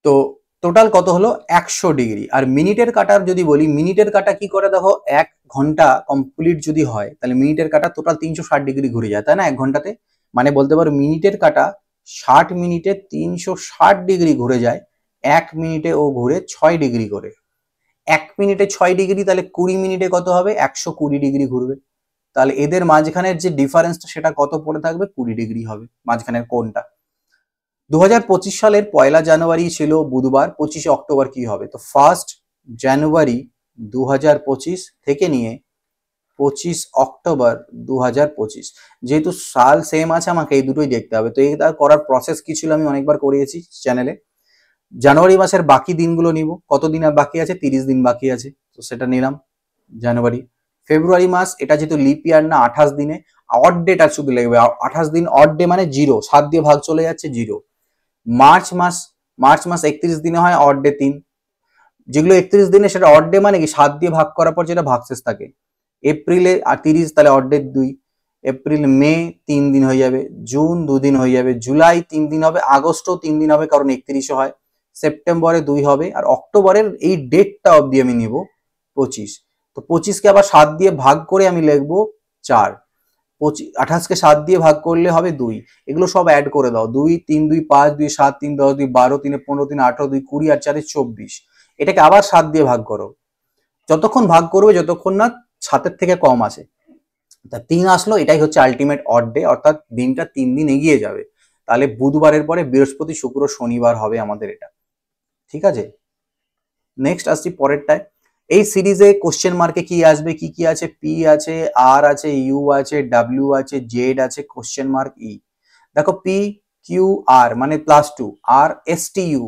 [SPEAKER 1] তো টোটাল কত হলো? 100 ডিগ্রি। আর মিনিটের কাটার যদি বলি, মিনিটের কাটা কি করে? দেখো 1 ঘন্টা কমপ্লিট যদি হয়, তাহলে মিনিটের কাটা টোটাল 360 ডিগ্রি ঘুরে যায়, তাই না? 1 ঘন্টাতে, মানে বলতে পারো মিনিটের কাটা 60 মিনিটে 360 ডিগ্রি ঘুরে যায়। 1 মিনিটে ও ঘুরে 6 ডিগ্রি করে। 1 মিনিটে 6 ডিগ্রি, তাহলে 20 মিনিটে কত হবে? 120 ডিগ্রি ঘুরবে। তাহলে এদের মাঝখানের যে ডিফারেন্সটা সেটা কত পড়ে থাকবে? 20 ডিগ্রি হবে মাঝখানের কোণটা। 2025 সালের 1 জানুয়ারি ছিল বুধবার, 25 অক্টোবর কি হবে? তো 1 জানুয়ারি 2025 থেকে নিয়ে 25 অক্টোবর 2025, যেহেতু সাল সেম আছে আমাকে এই দুটোই দেখতে হবে। তো এটা করার প্রসেস কি ছিল আমি অনেকবার করিয়েছি চ্যানেলে। জানুয়ারি মাসের বাকি দিনগুলো নিব, কত দিন আর বাকি আছে? 30 দিন বাকি আছে, তো সেটা নিলাম জানুয়ারি। ফেব্রুয়ারি মাস, এটা যেহেতু লিপ ইয়ার না, 28 দিনে অড ডেটা শুধু লিখবে, 28 দিন অড ডে মানে 0, 7 দিয়ে ভাগ চলে যাচ্ছে 0। মার্চ মাস, 31 দিনে হয়, অড ডে 3। যেগুলো 31 দিনে সেটা অড ডে মানে কি 7 দিয়ে ভাগ করার পর যেটা ভাগশেষ থাকে। এপ্রিলে আর 30, তাহলে অড ডে 2। এপ্রিল মে 3 দিন হয়ে যাবে, জুন 2 দিন হয়ে যাবে, জুলাই 3 দিন হবে, আগস্টও 3 দিন হবে কারণ 31 হয়, সেপ্টেম্বরে 2 হবে, আর অক্টোবরের এই ডেটটা অবধি আমি নিব 25। তো 25কে আবার 7 দিয়ে ভাগ করে আমি লিখবো 4। 28কে 7 দিয়ে ভাগ করলে হবে 2। এগুলো সব অ্যাড করে দাও, 2 3 2 5 2 7 3 10 2 12 3 15 3 18 2 20 আর 4 24। এটাকে আবার 7 দিয়ে ভাগ করো, যতক্ষণ ভাগ করবে যতক্ষণ না 7-এর থেকে কম আসে। তা 3 আসলো, এটাই হচ্ছে আলটিমেট অড ডে, অর্থাৎ দিনটা 3 দিন এগিয়ে যাবে। তাহলে বুধবারের পরে বৃহস্পতি শুক্র শনিবার হবে আমাদের এটা, ঠিক আছে? নেক্সট আসছি পরেরটায়। এই সিরিজে কোশ্চেন মার্কে কি আসবে, কি কি আছে? পি আছে, আর আছে, ইউ আছে, ডাব্লিউ আছে, জেড আছে, কোশ্চেন মার্ক ই। দেখো পি কিউ আর মানে +2, R S T U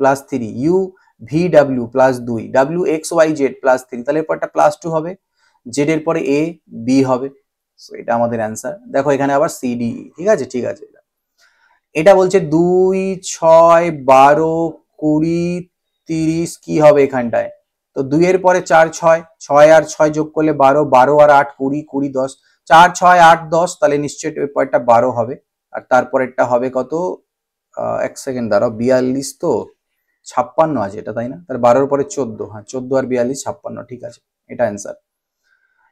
[SPEAKER 1] +3, U V W +2, W X Y Z +3, তাহলে এরপরটা +2 হবে। জেড এর পরে এ বি হবে, সো এটা আমাদের অ্যান্সার। দেখো এখানে আবার সি ডি, ঠিক আছে, ঠিক আছে। এটা বলছে 2 6 12 20 30 কি হবে এখানটায়? তো 2 এর পরে 4 6, 6 আর 6 যোগ করলে 12, 12 আর 8 20, 20 10, 4 6 8 10, তাহলে নিশ্চয়ই এর পরেরটা 12 হবে। আর তারপরেরটা হবে কত? 1 সেকেন্ড দাঁড়াও, 42 তো 56 আছে এটা, তাই না? তাহলে 12 এর পরে 14, হ্যাঁ 14 আর 42 56, ঠিক আছে, এটা অ্যান্সার।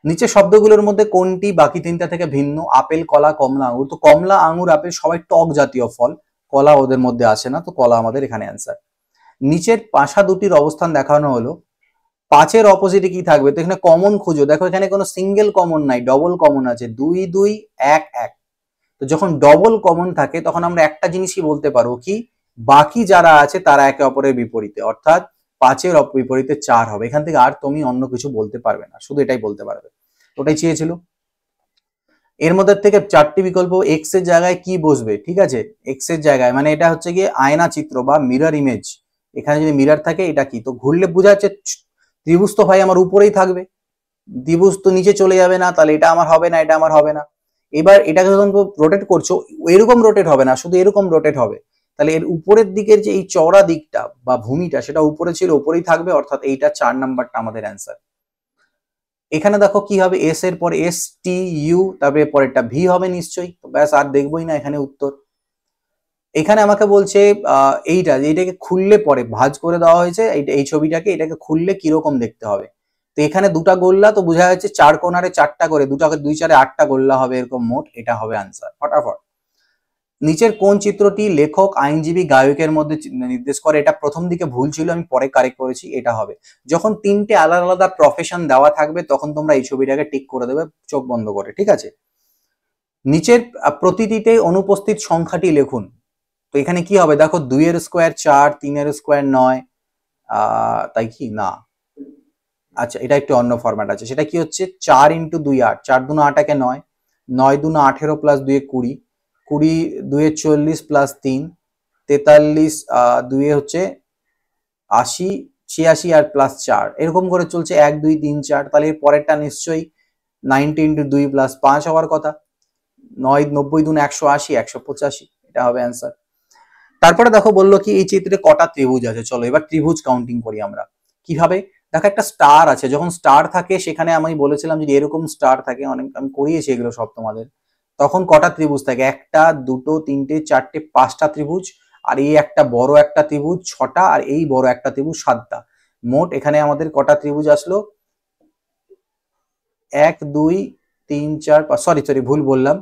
[SPEAKER 1] নিচে শব্দগুলোর মধ্যে কোনটি বাকি তিনটা থেকে ভিন্ন? আপেল, কলা, কমলা, আঙুর। তো কমলা, আঙুর, আপেল সবাই টক জাতীয় ফল, কলা ওদের মধ্যে আসে না, তো কলা আমাদের এখানে অ্যান্সার। নিচের পাশা দুটির অবস্থান দেখানো হলো, 5-এর অপোজিটে কি থাকবে? তো এখানে কমন খুঁজো, দেখো এখানে কোনো সিঙ্গেল কমন নাই, ডবল কমন আছে, 2 2 1 1। তো যখন ডবল কমন থাকে তখন আমরা একটা জিনিসই বলতে পারবো কি, বাকি যারা আছে তারা একে অপরের বিপরীতে, অর্থাৎ 5-এর বিপরীতে 4 হবে। এখান থেকে আর তুমি অন্য কিছু বলতে পারবে না, শুধু এটাই বলতে পারবে। ওটাই চেয়েছিল। এর মধ্যে থেকে 4টি বিকল্প, এক্স এর জায়গায় কি বসবে? ঠিক আছে, এক্স এর জায়গায় মানে এটা হচ্ছে গিয়ে আয়না চিত্র বা মিরর ইমেজ। এখানে যদি মিরর থাকে এটা কি? তো ঘুরলে বোঝা যাচ্ছে ত্রিভুজ তো ভাই আমার উপরেই থাকবে, ত্রিভুজ তো নিচে চলে যাবে না, তাহলে এটা আমার হবে না, এটা আমার হবে না। এবার এটাকে যখন রোটেট করছো এরকম রোটেট হবে না, শুধু এরকম রোটেট হবে। তাহলে এর উপরের দিকের যে এই চওড়া দিকটা বা ভূমিটা সেটা উপরে ছিল, উপরেই থাকবে, অর্থাৎ এইটা 4 নাম্বারটা আমাদের অ্যান্সার। এখানে দেখো কি হবে, এস এর পরে এস টি ইউ, তারপরে পরেরটা ভি হবে নিশ্চয়ই, ব্যাস আর দেখবোই না এখানে উত্তর। এখানে আমাকে বলছে এইটাকে খুললে পরে ভাঁজ করে দেওয়া হয়েছে, এই ছবিটাকে, এটাকে খুললে কিরকম দেখতে হবে। তো এখানে দুটা গোল্লা, তো বোঝা যাচ্ছে চার কোণারে চারটা করে, দুটাকে দুই চারে আটটা গোল্লা হবে এরকম মোট, এটা হবে আনসার। ফটাফট। নিচের কোন চিত্রটি লেখক, আইনজীবী, গায়কের মধ্যে নির্দেশ করে? এটা প্রথম দিকে ভুল ছিল, আমি পরে কারেক্ট করেছি, এটা হবে। যখন তিনটে আলাদা আলাদা প্রফেশন দেওয়া থাকবে তখন তোমরা এই ছবিটাকে টিক করে দেবে চোখ বন্ধ করে, ঠিক আছে। নিচের প্রতিটিতে অনুপস্থিত সংখ্যাটি লিখুন। তো এখানে কি হবে দেখো, 2 এর স্কোয়ার 4, 3 এর স্কোয়ার 9, তাই কি না, আচ্ছা এটা একটু অন্য ফরম্যাট আছে, সেটা কি হচ্ছে 4 × 2 8, 4 2 8 একে 9, 9 2 18 প্লাস 2 20, 20 2 40 প্লাস 3 43, 2 হচ্ছে 80, 86 আর প্লাস 4, এরকম করে চলছে 1 2 3 4। তাহলে এর পরেরটা নিশ্চয়ই 90 × 2 প্লাস 5 হওয়ার কথা। 9 90 2 180, 185, এটা হবে অ্যান্সার। তারপরে দেখো বললো কি এই চিত্রে কটা ত্রিভুজ আছে, চলো এবার ত্রিভুজ কাউন্টিং করি আমরা। কিভাবে? দেখো একটা স্টার আছে, যখন স্টার থাকে সেখানে আমি বলেছিলাম যদি এরকম স্টার থাকে, অনেক আমি করিয়েছি এগুলো সব তোমাদের, তখন কটা ত্রিভুজ থাকে? একটা, দুটো, তিনটে, চারটে, পাঁচটা ত্রিভুজ। আর এই একটা বড় একটা ত্রিভুজ 6টা, আর এই বড় একটা ত্রিভুজ 7টা। মোট এখানে আমাদের কটা ত্রিভুজ আসলো? 1 2 3 4 5, সরি ভুল বললাম,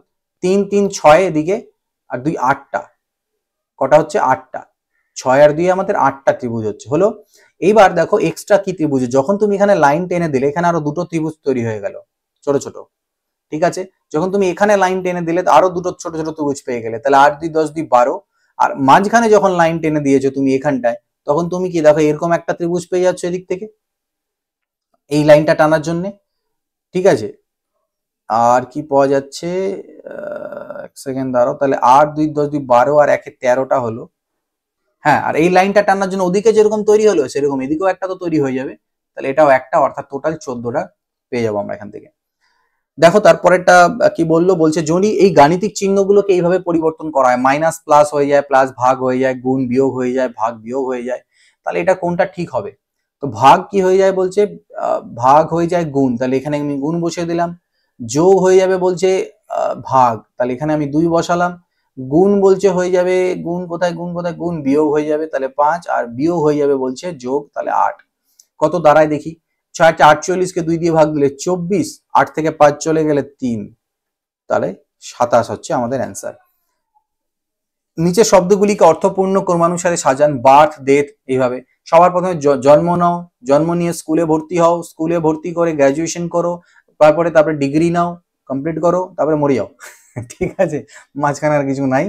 [SPEAKER 1] 3 3 6 এদিকে, আর 2 8টা, কটা হচ্ছে? 8টা। 6 আর 2 আমাদের 8টা ত্রিভুজ হচ্ছে, হলো। এইবার দেখো এক্সট্রা কি ত্রিভুজ, যখন তুমি এখানে লাইন টেনে দিলে এখানে আরো দুটো ত্রিভুজ তৈরি হয়ে গেল, ছোট ছোট, ঠিক আছে। যখন তুমি এখানে লাইন টেনে দিলে আরো দুটো ছোট ছোট ত্রিভুজ পেয়ে গেলে, তাহলে 8 2 10 2 12। আর মাঝখানে যখন লাইন টেনে দিয়েছো তুমি এখানটায়, তখন তুমি কি দেখো এরকম একটা ত্রিভুজ পেয়ে যাচ্ছ এদিক থেকে এই লাইনটা টানার জন্য, ঠিক আছে। আর কি পাওয়া যাচ্ছে, এক সেকেন্ড দাঁড়াও, তাহলে 8 2 10 2 12 আর 1 13টা হলো। হ্যাঁ, আর এই লাইনটা টানার জন্য ওদিকে যেরকম তৈরি হলো সেরকম এদিকেও একটা তো তৈরি হয়ে যাবে, তাহলে এটাও একটা, অর্থাৎ টোটাল 14টা পেয়ে যাবো আমরা এখান থেকে। দেখো তারপরেরটা কি বললো, বলছে যদি এই গাণিতিক চিহ্নগুলোকে এইভাবে পরিবর্তন করা হয়, মাইনাস প্লাস হয়ে যায়, প্লাস ভাগ হয়ে যায়, গুণ বিয়োগ হয়ে যায়, ভাগ বিয়োগ হয়ে যায়, তাহলে এটা কোনটা ঠিক হবে? তো ভাগ কি হয়ে যায় বলছে, ভাগ হয়ে যায় গুণ, তাহলে এখানে আমি গুণ বসিয়ে দিলাম। যোগ হয়ে যাবে বলছে ভাগ, তাহলে এখানে আমি 2 বসালাম। গুণ বলছে হয়ে যাবে, গুণ কোথায়, গুণ কোথায়, গুণ বিয়োগ হয়ে যাবে, তাহলে 5, আর বিয়োগ হয়ে যাবে বলছে যোগ, তাহলে 8। কত দাঁড়ায় দেখি, 6 48 কে 2 দিয়ে ভাগ দিলে 24, 8 থেকে 5 চলে গেলে 3, তাহলে 27 হচ্ছে আমাদের অ্যান্সার। নিচে শব্দগুলিকে অর্থপূর্ণ ক্রমানুসারে সাজান, বার্থ, ডেথ, এইভাবে। সবার প্রথমে জন্ম নাও, জন্ম নিয়ে স্কুলে ভর্তি হও, স্কুলে ভর্তি করে গ্র্যাজুয়েশন করো, তারপরে ডিগ্রি নাও, কমপ্লিট করো, তারপরে মরে যাও। ঠিক আছে, মাঝখানে আর কিছু নাই।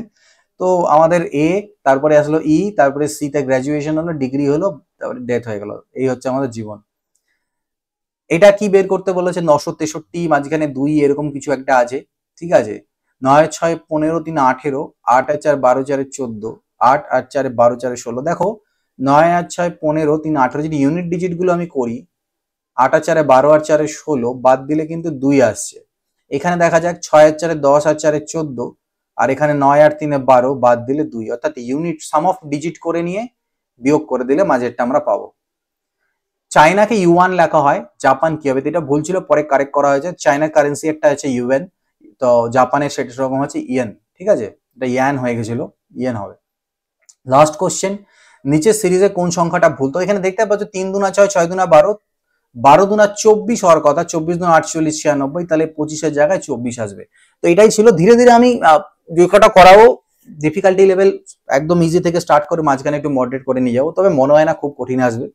[SPEAKER 1] তো আমাদের এ, তারপরে আসলো ই, তারপরে সি তে গ্র্যাজুয়েশন হলো, ডিগ্রি হলো, তারপরে ডেথ হয়ে গেল। এই হচ্ছে আমাদের জীবন। এটা কি বের করতে বলেছে? 963, মাঝখানে 2 এরকম কিছু একটা আছে, ঠিক আছে। 9 6 15 3 18, 8 আর 4 12 4 14, 8 আর 4 12 4 16। দেখো 9 আর 6 15 3 18, যদি ইউনিট ডিজিট গুলো আমি করি, 8 আর 4 12 আর 4 16, বাদ দিলে কিন্তু 2 আসছে। এখানে দেখা যাক 6 আর 4 10 আর 4 14, আর এখানে 9 আর 3 12, বাদ দিলে 2, অর্থাৎ ইউনিট সাম অফ ডিজিট করে নিয়ে বিয়োগ করে দিলে মাঝেরটা আমরা পাবো। চায়নাকে ইউয়ান লেখা হয়, জাপান কি হবে? এটা ভুল ছিল, পরে কারেক্ট করা হয়েছে। চায়নার কারেন্সি একটা আছে ইউএন, তো জাপানের সেটা রকম হচ্ছে ইয়েন, ঠিক আছে, এটা ইয়ান হয়ে গেছিল, ইয়েন হবে। লাস্ট কোশ্চেন, নিচের সিরিজে কোন সংখ্যাটা ভুল? তো এখানে দেখতে পাচ্ছ 3 দুনা 6, 6 দুনা 12, 12 দুনা 24 হওয়ার কথা, 24 দুনা 48 96, তাহলে 25-এর জায়গায় 24 আসবে। তো এটাই ছিল। ধীরে ধীরে আমি যে কটা করাবো ডিফিকাল্টি লেভেল একদম ইজি থেকে স্টার্ট করে মাঝখানে একটু মডারেট করে নিয়ে যাবো, তবে মনে হয় না খুব কঠিন আসবে।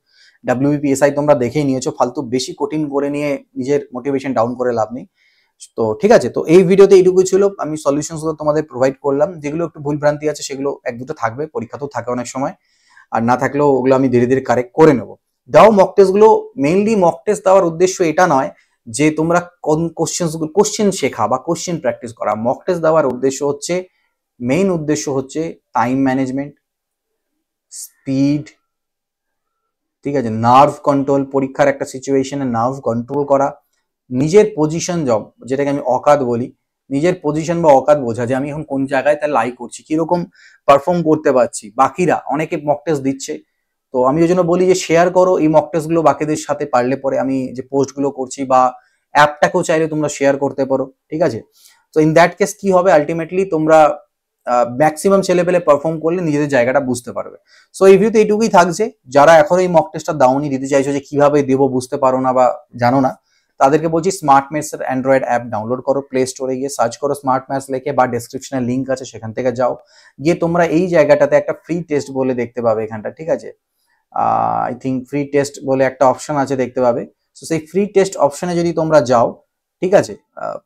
[SPEAKER 1] WBPSI তোমরা দেখেই নিয়েছো, ফালতু বেশি কঠিন করে নিয়ে নিজের মোটিভেশন ডাউন করে লাভ নেই। তো ঠিক আছে, তো এই ভিডিওতে এইটুকু ছিল, আমি সলিউশনস গুলো তোমাদের প্রোভাইড করলাম। যেগুলো একটু ভুল ভ্রান্তি আছে সেগুলো এক দুটো থাকবে, পরীক্ষাতেও থাকে অনেক সময়, আর না থাকলেও ওগুলো আমি ধীরে ধীরে কারেক্ট করে নেবো। দাও মক টেস্ট গুলো, মেইনলি মক টেস্ট দেওয়ার উদ্দেশ্য এটা নয় যে তোমরা কোশ্চেন শেখা বা কোশ্চেন প্র্যাকটিস করা। মক টেস্ট দেওয়ার উদ্দেশ্য হচ্ছে, মেইন উদ্দেশ্য হচ্ছে টাইম ম্যানেজমেন্ট, স্পিড, ঠিক আছে, নার্ভ কন্ট্রোল, পরীক্ষার একটা সিচুয়েশনে নার্ভ কন্ট্রোল করা, নিজের পজিশন জব, যেটাকে আমি অকাত বলি, নিজের পজিশন বা অকাত বোঝা, যে আমি এখন কোন জায়গায় তার লাই করছি, কিরকম পারফর্ম করতে পারছি। বাকিরা অনেকে মক টেস্ট দিচ্ছে, তো আমি ওই জন্য বলি যে শেয়ার করো এই মক টেস্ট গুলো বাকিদের সাথে, পারলে পরে আমি যে পোস্ট গুলো করছি বা অ্যাপটাকেও চাইলে তোমরা শেয়ার করতে পারো, ঠিক আছে। তো ইন দ্যাট কেস কি হবে, আলটিমেটলি তোমরা ম্যাক্সিমাম ছেলেপেলে পারফর্ম করলে নিজেদের জায়গাটা বুঝতে পারবে। সো এই ভিডিওতে এইটুকুই থাকছে। যারা এখন এই মক টেস্টটা দাওনি, দিতে চাইছো যে কিভাবে দেবো বুঝতে পারো না বা জানো না, তাদেরকে বলছি স্মার্ট ম্যাথস এর অ্যান্ড্রয়েড অ্যাপ ডাউনলোড করো, প্লে স্টোরে গিয়ে সার্চ করো স্মার্ট ম্যাথস লিখে, বা ডেসক্রিপশনে লিঙ্ক আছে সেখান থেকে যাও, গিয়ে তোমরা এই জায়গাটাতে একটা ফ্রি টেস্ট বলে দেখতে পাবে এখানটা, ঠিক আছে? আই থিঙ্ক ফ্রি টেস্ট বলে একটা অপশন আছে, দেখতে পাবে। সো সেই ফ্রি টেস্ট অপশনে যদি তোমরা যাও, ঠিক আছে,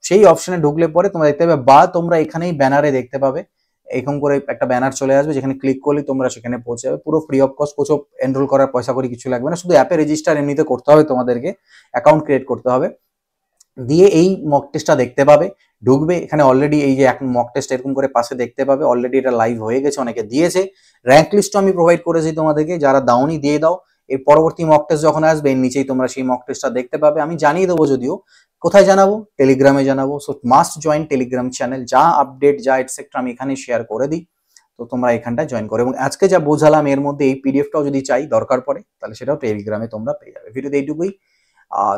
[SPEAKER 1] সেই অপশনে ঢুকলে পরে তোমরা দেখতে পাবে, বা তোমরা এখানেই ব্যানারে দেখতে পাবে এরকম করে একটা ব্যানার চলে আসবে, যেখানে ক্লিক করলে তোমরা সেখানে পৌঁছে যাবে, পুরো ফ্রি অফ কস্ট, কোথাও এনরোল করার পয়সা করে কিছু লাগবে না, শুধু অ্যাপে রেজিস্টার এমনিতে করতে হবে, তোমাদেরকে অ্যাকাউন্ট ক্রিয়েট করতে হবে, দিয়ে এই মক টেস্টটা দেখতে পাবে। ঢুকবে এখানে, অলরেডি এই যে এখন মক টেস্ট এরকম করে পাশে দেখতে পাবে, অলরেডি এটা লাইভ হয়ে গেছে, অনেকে দিয়েছে। র্যাঙ্ক লিস্টও আমি প্রোভাইড করেছি তোমাদেরকে, যারা দাওনি দিয়ে দাও। এর পরবর্তী মক টেস্ট যখন আসবে এর নিচেই তোমরা সেই মক টেস্টটা দেখতে পাবে। আমি জানিয়ে দেবো, যদিও কোথায় জানাবো, টেলিগ্রামে জানাবো। So must join Telegram channel, যা আপডেট যা এটসেট্রা আমি এখানে শেয়ার করে দিই, তো তোমরা এখানটায় জয়েন করো। এবং আজকে যা বোঝালাম এর মধ্যে এই পিডিএফটাও যদি চাই দরকার পড়ে, তাহলে সেটাও টেলিগ্রামে তোমরা পেয়ে যাবে। ভিডিওতে এইটুকুই।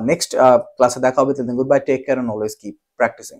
[SPEAKER 1] নেক্সট ক্লাসে দেখা হবে। Good bye, take care, and always keep practising.